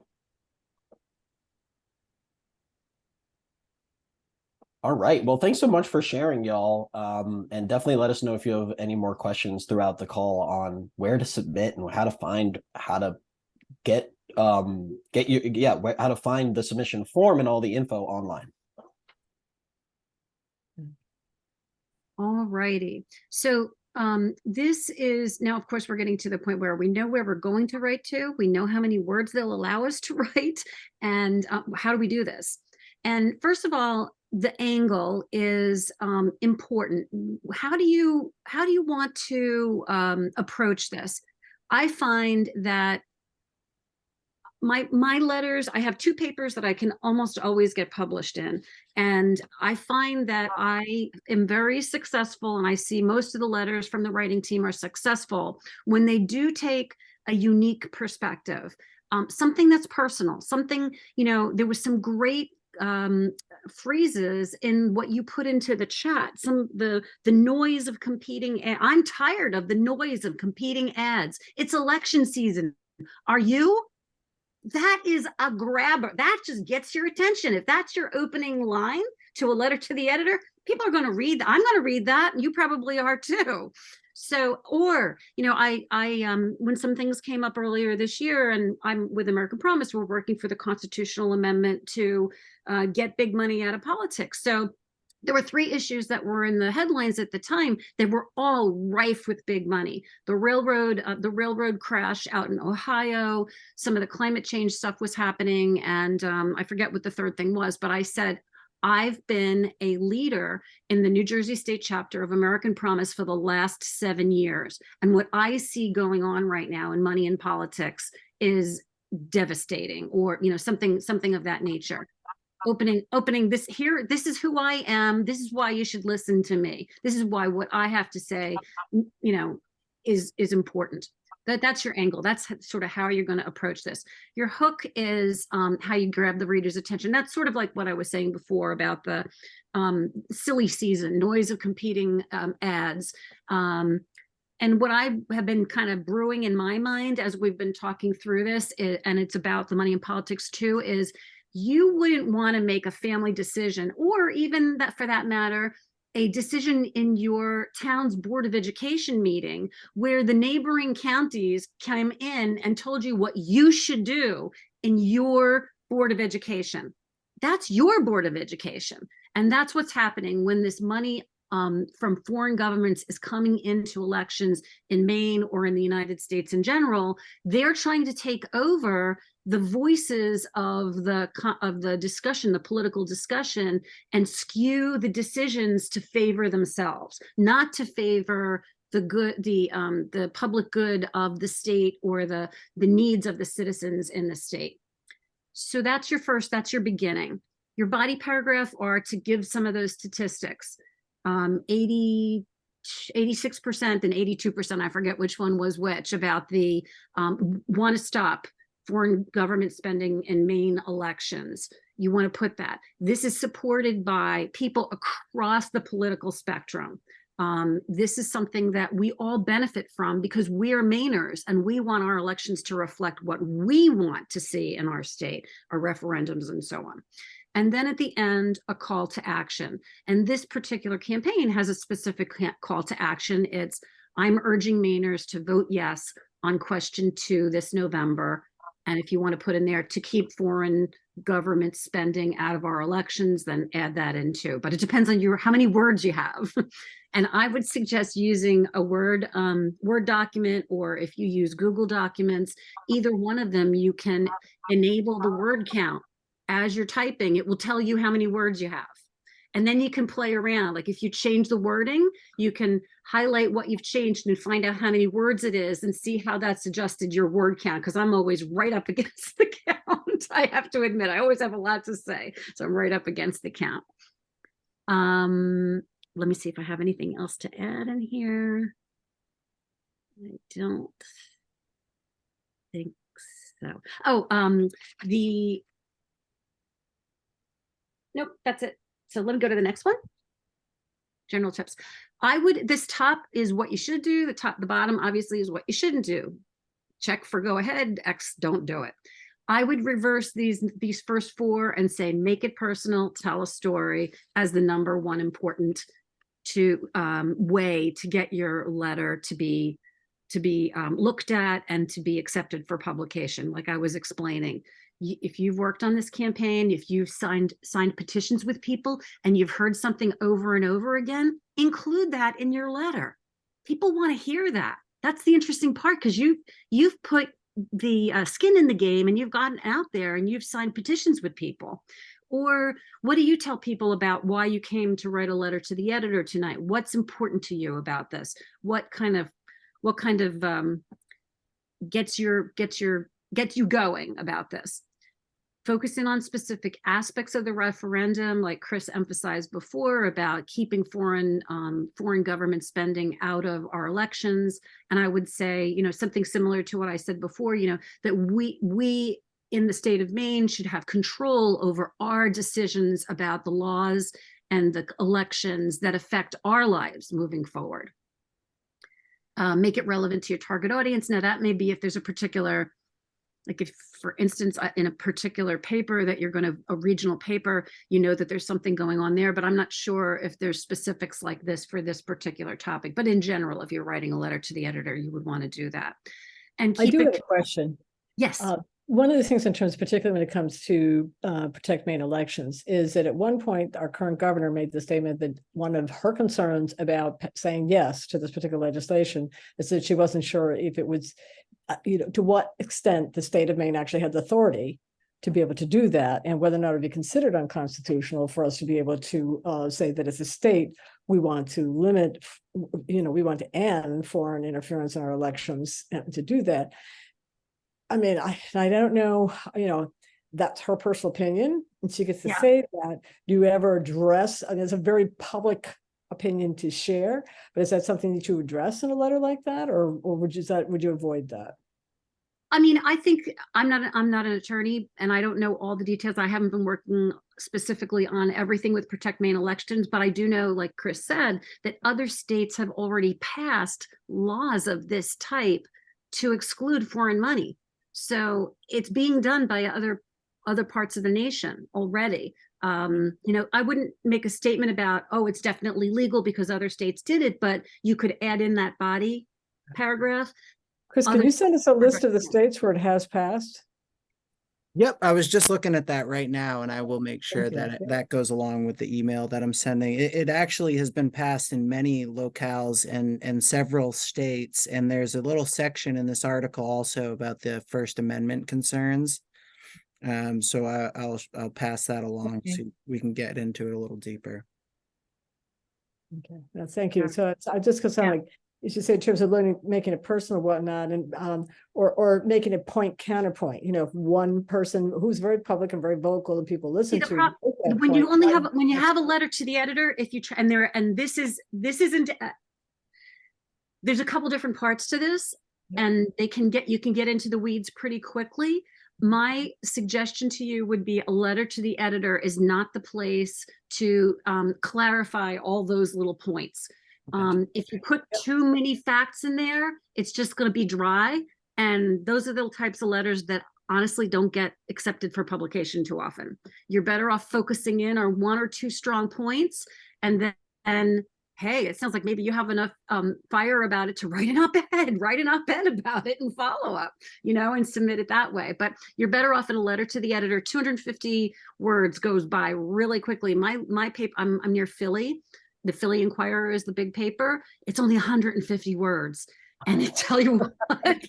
All right. Well, thanks so much for sharing, y'all. And definitely let us know if you have any more questions throughout the call on where to submit and how to get how to find the submission form and all the info online.
All righty. So this is now, of course, we're getting to the point where we know where we're going to write to. We know how many words they'll allow us to write, and how do we do this? And first of all, the angle is important. How do you want to approach this? I find that my letters, I have two papers that I can almost always get published in, and I find that I am very successful, and I see most of the letters from the writing team are successful when they do take a unique perspective, something that's personal, something, there was some great phrases in what you put into the chat, the noise of competing I'm tired of the noise of competing ads. It's election season. Are you? That is a grabber. That just gets your attention. If that's your opening line to a letter to the editor, people are going to read that. I'm going to read that. You probably are too. So, or, when some things came up earlier this year, and I'm with American Promise, we're working for the constitutional amendment to get big money out of politics. So there were three issues that were in the headlines at the time that were all rife with big money. The railroad crash out in Ohio, some of the climate change stuff was happening, and I forget what the third thing was, but I said, I've been a leader in the New Jersey State chapter of American Promise for the last 7 years. And what I see going on right now in money and politics is devastating, or, something of that nature. Opening this here, this is who I am. This is why you should listen to me. This is why what I have to say, is important. That's your angle. That's sort of how you're going to approach this. Your hook is how you grab the reader's attention. That's sort of like what I was saying before about the silly season, noise of competing ads. And what I have been kind of brewing in my mind as we've been talking through this, and it's about the money in politics too, is you wouldn't want to make a family decision, or even that, for that matter, a decision in your town's Board of Education meeting where the neighboring counties came in and told you what you should do in your Board of Education. That's your Board of Education. And that's what's happening when this money from foreign governments is coming into elections in Maine or in the United States in general. They're trying to take over the voices of the discussion, the political discussion, and skew the decisions to favor themselves, not to favor the good, the public good of the state, or the needs of the citizens in the state. So that's your beginning. Your body paragraph are to give some of those statistics. 86% and 82%, I forget which one was which, about the want to stop foreign government spending in Maine elections. You want to put that. This is supported by people across the political spectrum. This is something that we all benefit from because we are Mainers, and we want our elections to reflect what we want to see in our state, our referendums and so on. And then at the end, a call to action. And this particular campaign has a specific call to action. It's, I'm urging Mainers to vote yes on question 2 this November. And if you want to put in there to keep foreign government spending out of our elections, then add that in too. But it depends on how many words you have. And I would suggest using a Word document, or if you use Google Documents, either one of them, you can enable the word count. As you're typing, it will tell you how many words you have. And then you can play around. Like if you change the wording, you can highlight what you've changed and find out how many words it is and see how that's adjusted your word count. Because I'm always right up against the count. I have to admit, I always have a lot to say. So I'm right up against the count. Let me see if I have anything else to add in here. I don't think So, nope, that's it. So let me go to the next one. General tips. This top is what you should do. The bottom obviously is what you shouldn't do. Check for go ahead, X, don't do it. I would reverse these first four and say, make it personal, tell a story as the number one important way to get your letter to be looked at and to be accepted for publication. Like I was explaining, if you've worked on this campaign, if you've signed petitions with people and you've heard something over and over again, include that in your letter. People want to hear that. That's the interesting part, because you've put the skin in the game and you've gotten out there and you've signed petitions with people. Or what do you tell people about why you came to write a letter to the editor tonight? What's important to you about this? What kind of gets you going about this? Focusing on specific aspects of the referendum, like Chris emphasized before, about keeping foreign government spending out of our elections. And I would say, something similar to what I said before, that we in the state of Maine should have control over our decisions about the laws and the elections that affect our lives moving forward. Make it relevant to your target audience. Now that may be if there's a particular, like if, for instance, in a particular paper that you're going to, a regional paper, that there's something going on there, but I'm not sure if there's specifics like this for this particular topic. But in general, if you're writing a letter to the editor, you would want to do that. And
I do have a question.
Yes.
One of the things in terms, particularly when it comes to protect Maine elections, is that at one point, our current governor made the statement that one of her concerns about saying yes to this particular legislation is that she wasn't sure if it was, to what extent the state of Maine actually had the authority to be able to do that, and whether or not it would be considered unconstitutional for us to be able to say that as a state, we want to limit, we want to end foreign interference in our elections, and to do that. I mean, I don't know, that's her personal opinion, and she gets to say that. Do you ever address, I mean, it's a very public opinion to share, but is that something that you address in a letter like that, or would you avoid that?
I mean, I think I'm not an attorney, and I don't know all the details. I haven't been working specifically on everything with Protect Maine elections, but I do know, like Chris said, that other states have already passed laws of this type to exclude foreign money. So it's being done by other parts of the nation already. I wouldn't make a statement about, oh, it's definitely legal because other states did it, but you could add in that body paragraph.
Chris, can you send us a list of the states where it has passed?
Yep, I was just looking at that right now, and I will make sure that that goes along with the email that I'm sending. It actually has been passed in many locales and several states, and there's a little section in this article also about the First Amendment concerns. So I'll pass that along so we can get into it a little deeper.
Okay, well, thank you. So I just because I'm like, you should say in terms of making it personal, whatnot, and or making it point counterpoint. If one person who's very public and very vocal and people listen to,
when you have a letter to the editor, if you try, this isn't. There's a couple different parts to this, and you can get into the weeds pretty quickly. My suggestion to you would be a letter to the editor is not the place to clarify all those little points. If you put too many facts in there, it's just going to be dry. And those are the types of letters that honestly don't get accepted for publication too often. You're better off focusing in on one or two strong points. And then, hey, it sounds like maybe you have enough fire about it to write an op-ed about it and follow up, and submit it that way. But you're better off in a letter to the editor. 250 words goes by really quickly. My paper, I'm near Philly. The Philly Inquirer is the big paper. It's only 150 words. And I tell you what, I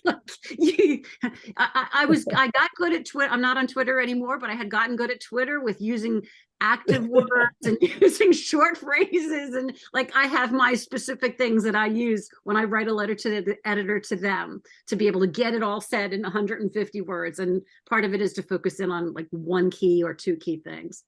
got good at Twitter. I'm not on Twitter anymore, but I had gotten good at Twitter with using active words and using short phrases. And I have my specific things that I use when I write a letter to the editor to them to be able to get it all said in 150 words. And part of it is to focus in on one key or two key things.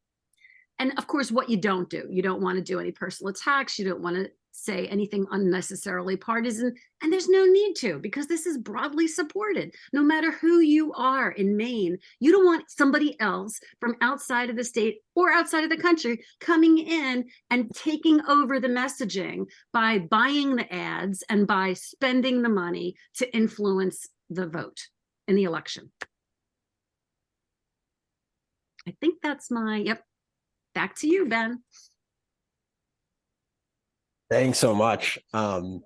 And of course, what you don't do, you don't want to do any personal attacks. You don't want to say anything unnecessarily partisan, and there's no need to, because this is broadly supported. No matter who you are in Maine, you don't want somebody else from outside of the state or outside of the country coming in and taking over the messaging by buying the ads and by spending the money to influence the vote in the election. I think that's yep. Back to you, Ben.
Thanks so much. And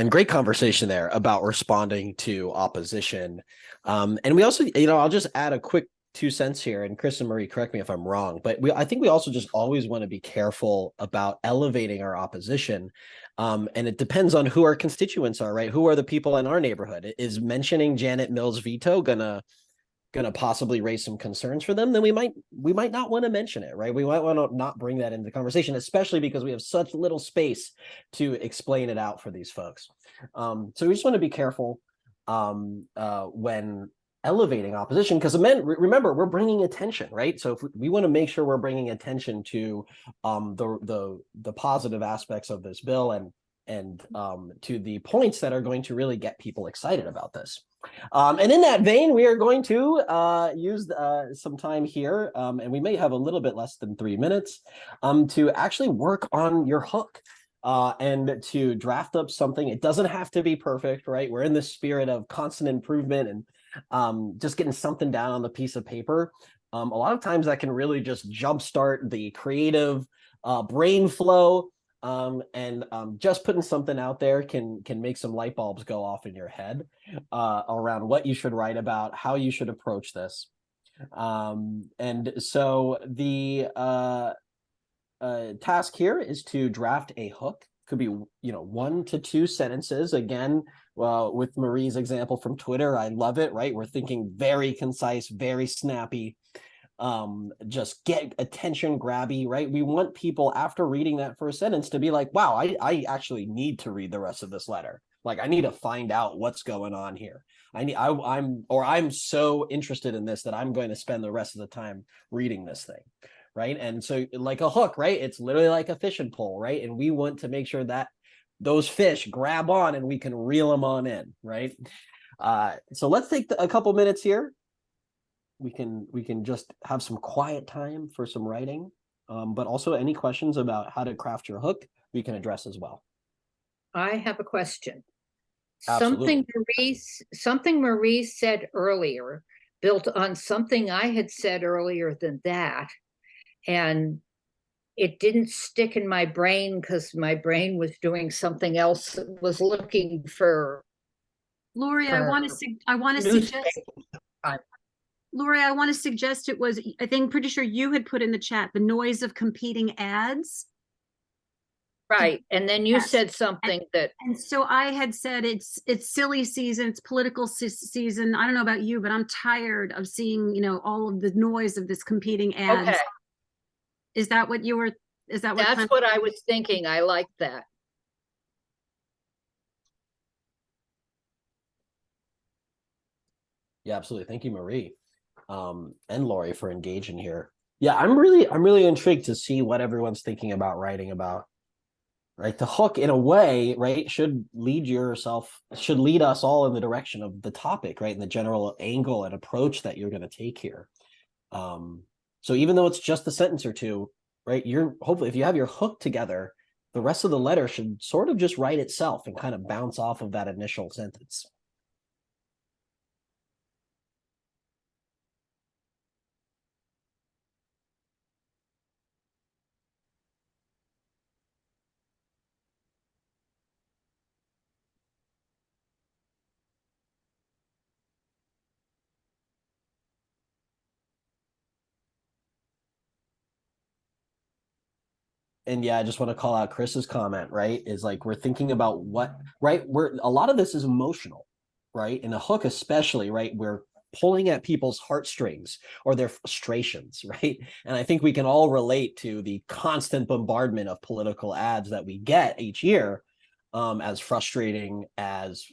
great conversation there about responding to opposition. And we also, I'll just add a quick 2 cents here, and Chris and Marie, correct me if I'm wrong, but I think we also just always want to be careful about elevating our opposition. And it depends on who our constituents are, right? Who are the people in our neighborhood? Is mentioning Janet Mills' veto gonna possibly raise some concerns for them? Then we might not want to mention it, right? We might want to not bring that into the conversation, especially because we have such little space to explain it out for these folks. So we just want to be careful when elevating opposition, because remember, we're bringing attention, right? So if we want to make sure we're bringing attention to the positive aspects of this bill and to the points that are going to really get people excited about this. And in that vein, we are going to use some time here, and we may have a little bit less than 3 minutes, to actually work on your hook and to draft up something. It doesn't have to be perfect, right? We're in the spirit of constant improvement and just getting something down on the piece of paper. A lot of times that can really just jumpstart the creative brain flow. And just putting something out there can make some light bulbs go off in your head around what you should write about, how you should approach this. And so the task here is to draft a hook. Could be 1 to 2 sentences. Again, with Marie's example from Twitter, I love it, right? We're thinking very concise, very snappy. Just get attention grabby, right? We want people, after reading that first sentence, to be like, wow, I actually need to read the rest of this letter. Like, I need to find out what's going on here. I'm so interested in this that I'm going to spend the rest of the time reading this thing, right? And so, like a hook, right? It's literally like a fishing pole, right? And we want to make sure that those fish grab on and we can reel them on in, right? So let's take a couple minutes here. We can just have some quiet time for some writing, but also any questions about how to craft your hook, we can address as well.
I have a question.
Absolutely.
Something Marie said earlier built on something I had said earlier than that. And it didn't stick in my brain because my brain was doing something else, was looking for.
Lori, I want to suggest. Lori, I want to suggest it was, I think, pretty sure you had put in the chat, the noise of competing ads.
Right. And then you said something
and so I had said it's silly season, it's political season. I don't know about you, but I'm tired of seeing, all of the noise of this competing ads.
Okay.
Is that what you were, is that what?
That's what I was thinking. I like that.
Yeah, absolutely. Thank you, Marie. And Lori for engaging here. Yeah, I'm really intrigued to see what everyone's thinking about writing about. Right, the hook, in a way, right, should lead us all in the direction of the topic, right, and the general angle and approach that you're going to take here. So even though it's just a sentence or two, right, hopefully, if you have your hook together, the rest of the letter should sort of just write itself and kind of bounce off of that initial sentence. And yeah, I just want to call out Chris's comment, right? Is like, we're thinking about a lot of this is emotional, right? In a hook, especially, right? We're pulling at people's heartstrings or their frustrations, right? And I think we can all relate to the constant bombardment of political ads that we get each year, as frustrating as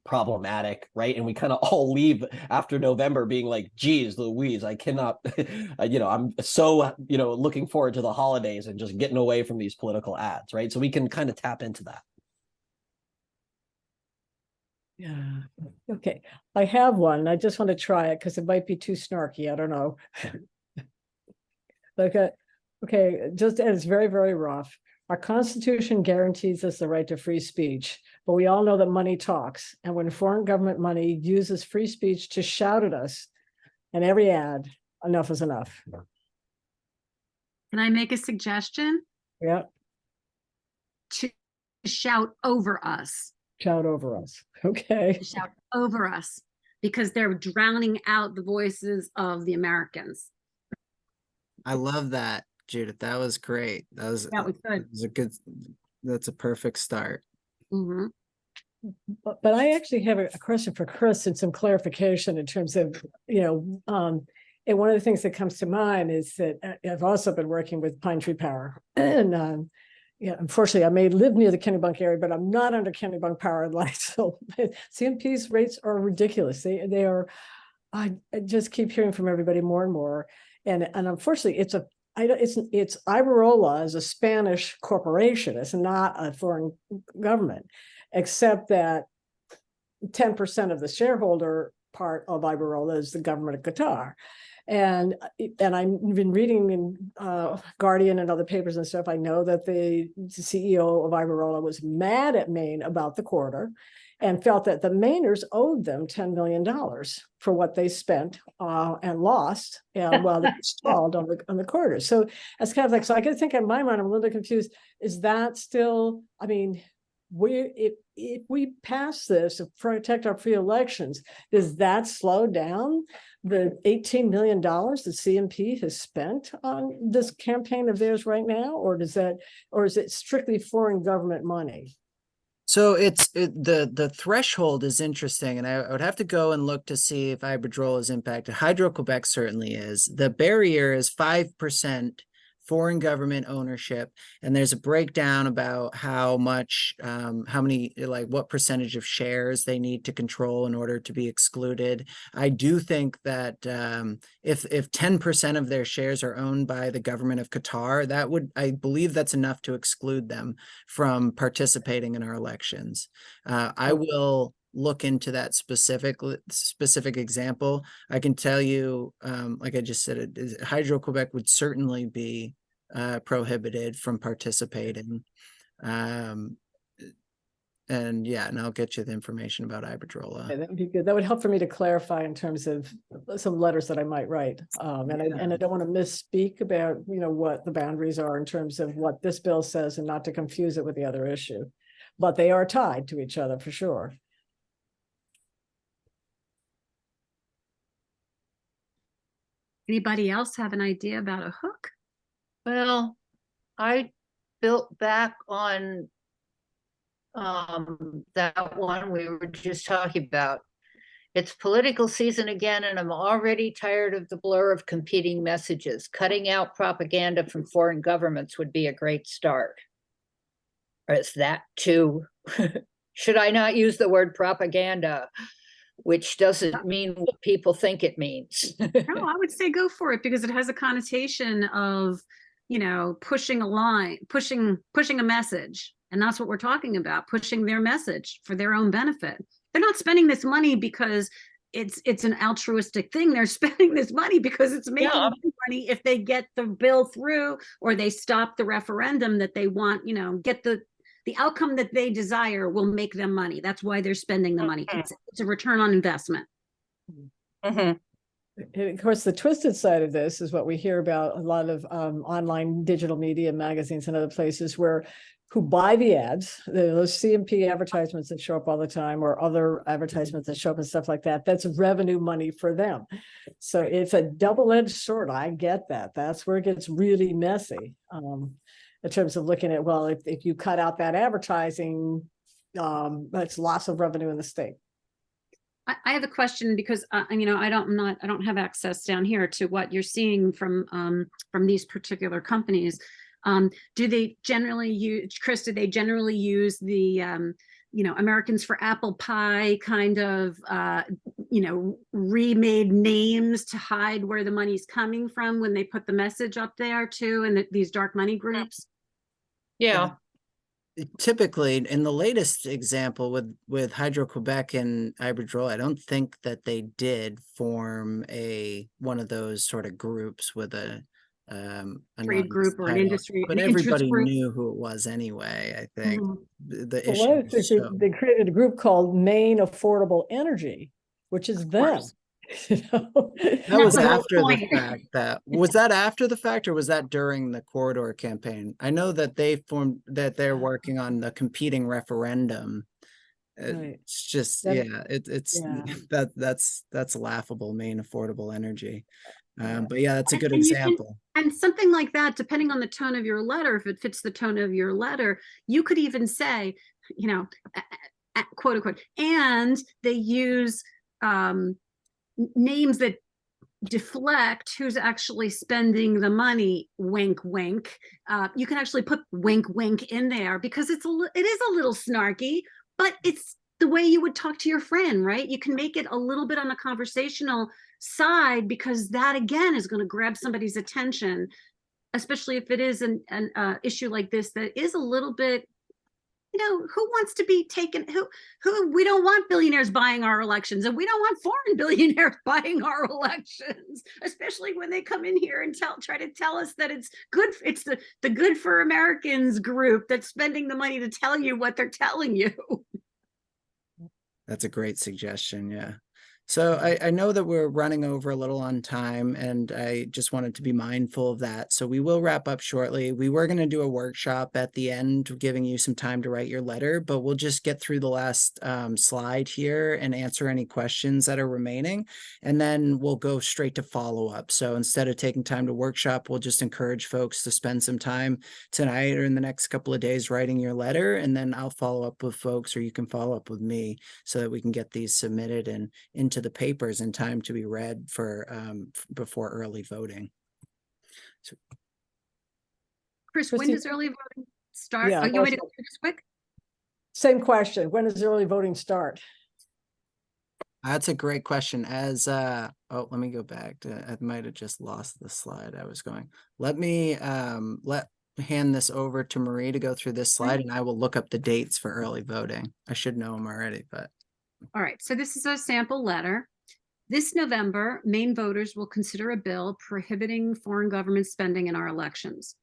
problematic, right? And we kind of all leave after November being like, geez, Louise, I cannot, I'm so, looking forward to the holidays and just getting away from these political ads, right? So we can kind of tap into that.
Yeah. Okay. I have one. I just want to try it because it might be too snarky. I don't know. Okay, just and it's very, very rough. Our Constitution guarantees us the right to free speech, but we all know that money talks. And when foreign government money uses free speech to shout at us in every ad, enough is enough.
Can I make a suggestion?
Yeah.
To shout over us.
Shout over us. Okay.
To shout over us, because they're drowning out the voices of the Americans.
I love that, Judith. That was great. That was
good.
That's
a perfect start.
Mm-hmm.
But I actually have a question for Chris and some clarification in terms of, and one of the things that comes to mind is that I've also been working with Pine Tree Power. And unfortunately, I may live near the Kennebunk area, but I'm not under Kennebunk Power and Light. So CMP's rates are ridiculous. They are, I just keep hearing from everybody more and more. And unfortunately, it's Iberola is a Spanish corporation. It's not a foreign government, except that 10% of the shareholder part of Iberola is the government of Qatar. And I've been reading in Guardian and other papers and stuff. I know that the CEO of Iberola was mad at Maine about the corridor and felt that the Mainers owed them $10 million for what they spent and lost while they stalled on the corridor. So it's kind of like, so I could think in my mind, I'm a little bit confused. Is that still, I mean, if we pass this to protect our free elections, does that slow down the $18 million that CMP has spent on this campaign of theirs right now, or is it strictly foreign government money?
So the threshold is interesting, and I would have to go and look to see if Iberdrola is impacted. Hydro-Quebec certainly is. The barrier is 5% foreign government ownership, and there's a breakdown about how much, what percentage of shares they need to control in order to be excluded. I do think that if 10% of their shares are owned by the government of Qatar, I believe that's enough to exclude them from participating in our elections. I will look into that specific example. I can tell you, like I just said, Hydro-Quebec would certainly be prohibited from participating. And I'll get you the information about Iberdrola.
Okay, that would be good. That would help for me to clarify in terms of some letters that I might write. I don't want to misspeak about, what the boundaries are in terms of what this bill says and not to confuse it with the other issue. But they are tied to each other for sure.
Anybody else have an idea about a hook?
Well, I built back on that one we were just talking about. It's political season again, and I'm already tired of the blur of competing messages. Cutting out propaganda from foreign governments would be a great start. Or is that too? Should I not use the word propaganda, which doesn't mean what people think it means?
No, I would say go for it, because it has a connotation of, pushing a line, pushing a message. And that's what we're talking about, pushing their message for their own benefit. They're not spending this money because it's an altruistic thing. They're spending this money because it's making money if they get the bill through, or they stop the referendum that they want, get the outcome that they desire will make them money. That's why they're spending the money. It's a return on investment.
Mm-hmm.
And of course, the twisted side of this is what we hear about a lot of online digital media, magazines and other places who buy the ads, those CMP advertisements that show up all the time, or other advertisements that show up and stuff like that. That's revenue money for them. So it's a double-edged sword. I get that. That's where it gets really messy in terms of looking at, well, if you cut out that advertising, that's loss of revenue in the state.
I have a question, because I don't have access down here to what you're seeing from these particular companies. Do they generally use, Chris? Do they generally use the Americans for Apple Pie kind of, remade names to hide where the money's coming from when they put the message up there too, and these dark money groups.
Yeah.
Typically, in the latest example with Hydro-Quebec and Iberdrola, I don't think that they did form one of those sort of groups with a
Trade group or an industry,
but
an interest
everybody
group.
knew who it was anyway. I think
Mhm.
the
Well,
issue
one
is
group,
so
they created a group called Maine Affordable Energy, which is them.
course.
You know?
that was
the whole
after the
point.
fact. Was that after the fact, or was that during the corridor campaign? I know that they're working on the competing referendum.
Right.
It's just,
That-
yeah, it's
yeah.
that's laughable, Maine Affordable Energy.
Yeah.
But yeah, that's a good
And you can,
example.
and something like that, depending on the tone of your letter, if it fits the tone of your letter, you could even say, quote unquote, and they use names that deflect who's actually spending the money, wink wink. You can actually put wink wink in there because it is a little snarky, but it's the way you would talk to your friend, right? You can make it a little bit on the conversational side because that again is going to grab somebody's attention, especially if it is an issue like this that is a little bit, who wants to be taken, who we don't want billionaires buying our elections, and we don't want foreign billionaires buying our elections, especially when they come in here and try to tell us that it's good, it's the Good for Americans group that's spending the money to tell you what they're telling you.
That's a great suggestion. Yeah. So I know that we're running over a little on time, and I just wanted to be mindful of that. So we will wrap up shortly. We were going to do a workshop at the end, giving you some time to write your letter, but we'll just get through the last slide here and answer any questions that are remaining. And then we'll go straight to follow up. So instead of taking time to workshop, we'll just encourage folks to spend some time tonight or in the next couple of days writing your letter. And then I'll follow up with folks, or you can follow up with me so that we can get these submitted and into the papers in time to be read for before early voting. So,
Chris, when
Christine?
does early voting start?
Yeah,
Oh, you want me to go through this quick?
Same question. When does early voting start?
that's a great question. As oh, let me go back to, I might have just lost the slide I was going. Let me hand this over to Marie to go through this slide, and I will look up the dates for early voting. I should know them already, but
All right, so this is a sample letter. This November, Maine voters will consider a bill prohibiting foreign government spending in our elections.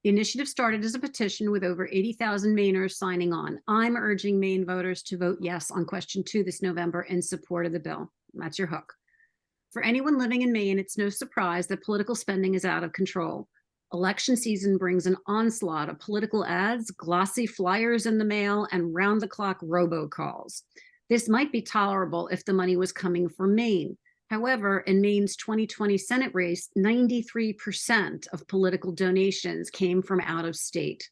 The initiative started as a petition with over 80,000 Mainers signing on. I'm urging Maine voters to vote yes on question 2 this November in support of the bill. That's your hook. For anyone living in Maine, it's no surprise that political spending is out of control. Election season brings an onslaught of political ads, glossy flyers in the mail, and round-the-clock robocalls. This might be tolerable if the money was coming from Maine. However, in Maine's 2020 Senate race, 93% of political donations came from out of state.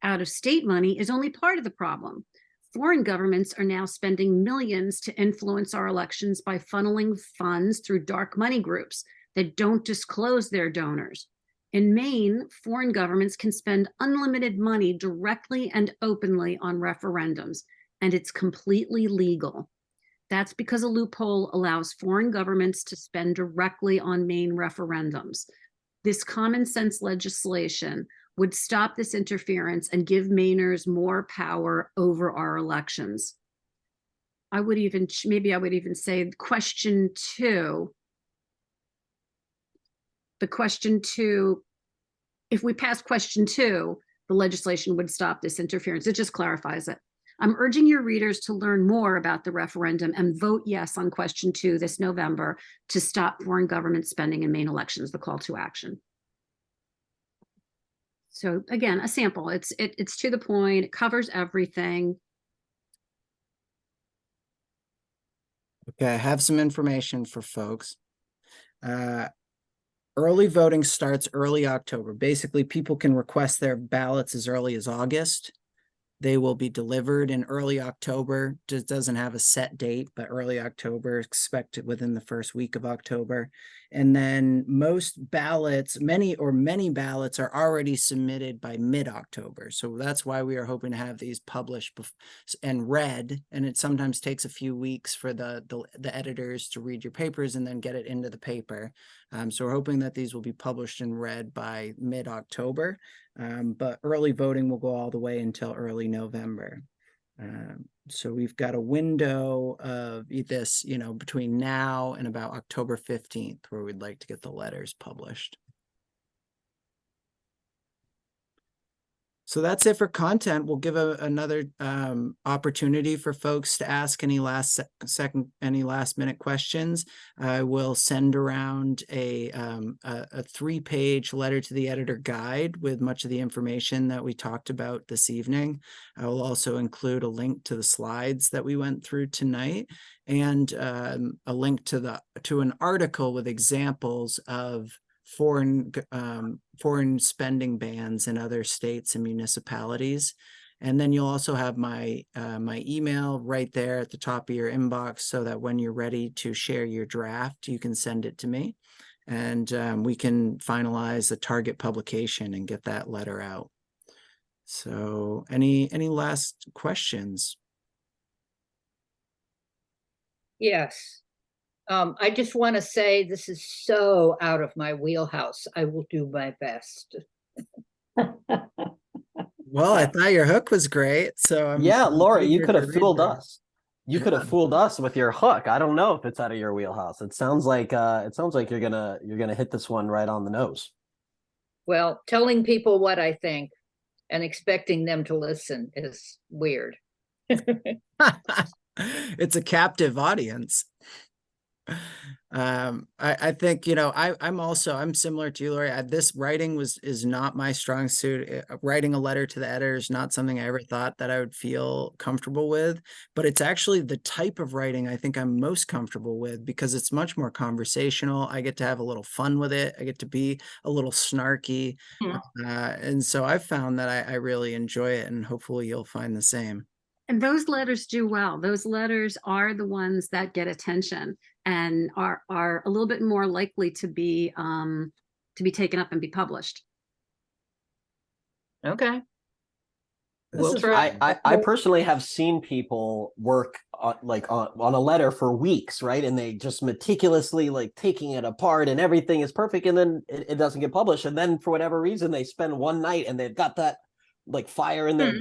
Out of state money is only part of the problem. Foreign governments are now spending millions to influence our elections by funneling funds through dark money groups that don't disclose their donors. In Maine, foreign governments can spend unlimited money directly and openly on referendums, and it's completely legal. That's because a loophole allows foreign governments to spend directly on Maine referendums. This common sense legislation would stop this interference and give Mainers more power over our elections. I would even say question 2. The question 2, if we pass question 2, the legislation would stop this interference. It just clarifies it. I'm urging your readers to learn more about the referendum and vote yes on question 2 this November to stop foreign government spending in Maine elections, the call to action. So again, a sample, it's to the point, it covers everything.
okay, I have some information for folks. Early voting starts early October. Basically, people can request their ballots as early as August. They will be delivered in early October. Just doesn't have a set date, but early October, expected within the first week of October. And then most ballots, many ballots are already submitted by mid-October. So that's why we are hoping to have these published and read. And it sometimes takes a few weeks for the editors to read your papers and then get it into the paper. So we're hoping that these will be published and read by mid-October. But early voting will go all the way until early November. So we've got a window of this, between now and about October 15th, where we'd like to get the letters published. So that's it for content. We'll give another opportunity for folks to ask any last minute questions. I will send around a 3-page letter to the editor guide with much of the information that we talked about this evening. I will also include a link to the slides that we went through tonight, and a link to an article with examples of foreign spending bans in other states and municipalities. And then you'll also have my email right there at the top of your inbox, so that when you're ready to share your draft, you can send it to me, and we can finalize the target publication and get that letter out. So any last questions?
Yes. I just want to say this is so out of my wheelhouse. I will do my best.
Well, I thought your hook was great. So
yeah, Laura, you
eager
could
to
have
read
fooled
that.
us. You could have fooled us with your hook. I don't know if it's out of your wheelhouse. It sounds like you're gonna hit this one right on the nose.
Well, telling people what I think and expecting them to listen is weird.
It's a captive audience. I think, I'm similar to you, Lori. This writing is not my strong suit. Writing a letter to the editor is not something I ever thought that I would feel comfortable with, but it's actually the type of writing I think I'm most comfortable with, because it's much more conversational. I get to have a little fun with it. I get to be a little snarky. And so I've found that I really enjoy it, and hopefully you'll find the same.
And those letters do well. Those letters are the ones that get attention and are a little bit more likely to be taken up and be published.
Okay.
We'll
try.
I personally have seen people work on a letter for weeks, right? And they just meticulously taking it apart, and everything is perfect, and then it doesn't get published. And then for whatever reason, they spend one night and they've got that fire in their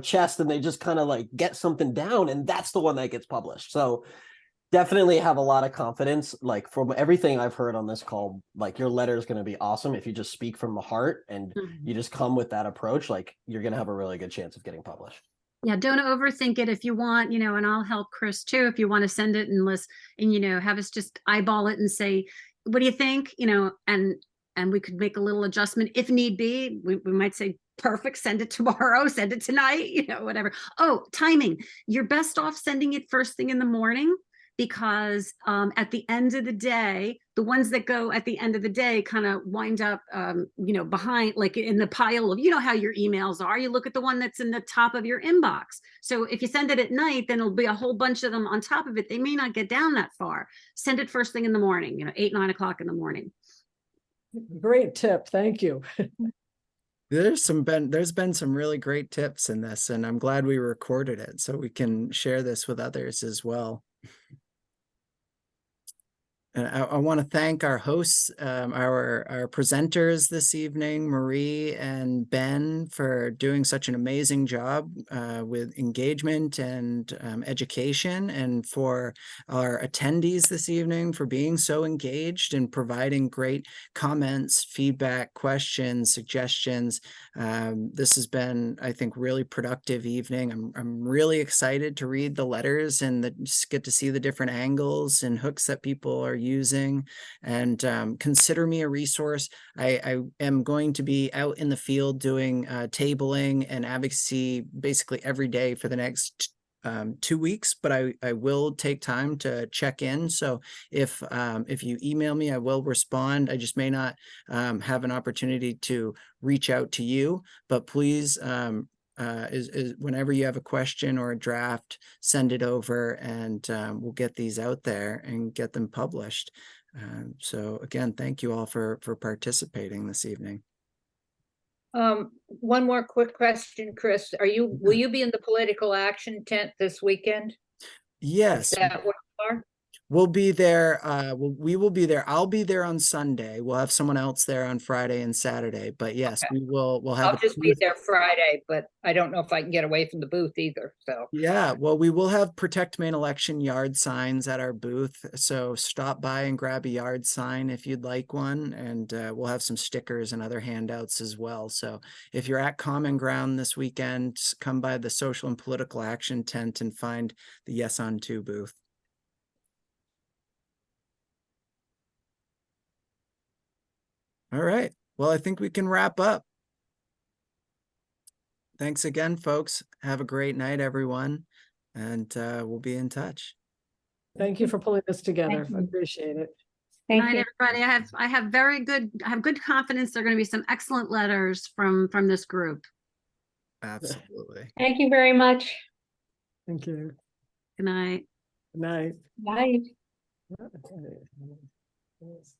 chest, and they just kind of get something down, and that's the one that gets published. So definitely have a lot of confidence. From everything I've heard on this call, your letter is going to be awesome if you just speak from the heart and you just come with that approach. You're going to have a really good chance of getting published.
Yeah, don't overthink it. If you want, and I'll help Chris too, if you want to send it and have us just eyeball it and say, what do you think? And we could make a little adjustment if need be. We might say, perfect, send it tomorrow, send it tonight, whatever. Oh, timing. You're best off sending it first thing in the morning, because at the end of the day, the ones that go at the end of the day kind of wind up, behind, in the pile of, how your emails are. You look at the one that's in the top of your inbox. So if you send it at night, then it'll be a whole bunch of them on top of it. They may not get down that far. Send it first thing in the morning, 8, 9 o'clock in the morning.
Great tip. Thank you.
There's been some really great tips in this, and I'm glad we recorded it so we can share this with others as well. And I want to thank our hosts, our presenters this evening, Marie and Ben, for doing such an amazing job with engagement and education, and for our attendees this evening for being so engaged and providing great comments, feedback, questions, suggestions. This has been, I think, really productive evening. I'm really excited to read the letters and just get to see the different angles and hooks that people are using, and consider me a resource. I am going to be out in the field doing tabling and advocacy basically every day for the next 2 weeks, but I will take time to check in. So if you email me, I will respond. I just may not have an opportunity to reach out to you, but please is whenever you have a question or a draft, send it over, and we'll get these out there and get them published. So again, thank you all for participating this evening.
One more quick question, Chris. Will you be in the political action tent this weekend?
Yes,
Is that what you are?
we'll be there. We will be there. I'll be there on Sunday. We'll have someone else there on Friday and Saturday. But yes,
Okay.
we'll have
I'll
a
just be
booth.
there Friday, but I don't know if I can get away from the booth either, so.
Yeah, well, we will have Protect Maine election yard signs at our booth. So stop by and grab a yard sign if you'd like one. And we'll have some stickers and other handouts as well. So if you're at Common Ground this weekend, come by the Social and Political Action tent and find the Yes on 2 booth. All right. Well, I think we can wrap up. Thanks again, folks. Have a great night, everyone. And we'll be in touch.
Thank you for pulling this together.
you.
I appreciate it.
Good
Thank
night,
you.
everybody. I have good confidence there are going to be some excellent letters from this group.
Absolutely.
Thank you very much.
Thank you.
Good night.
Good night.
Bye.
Okay.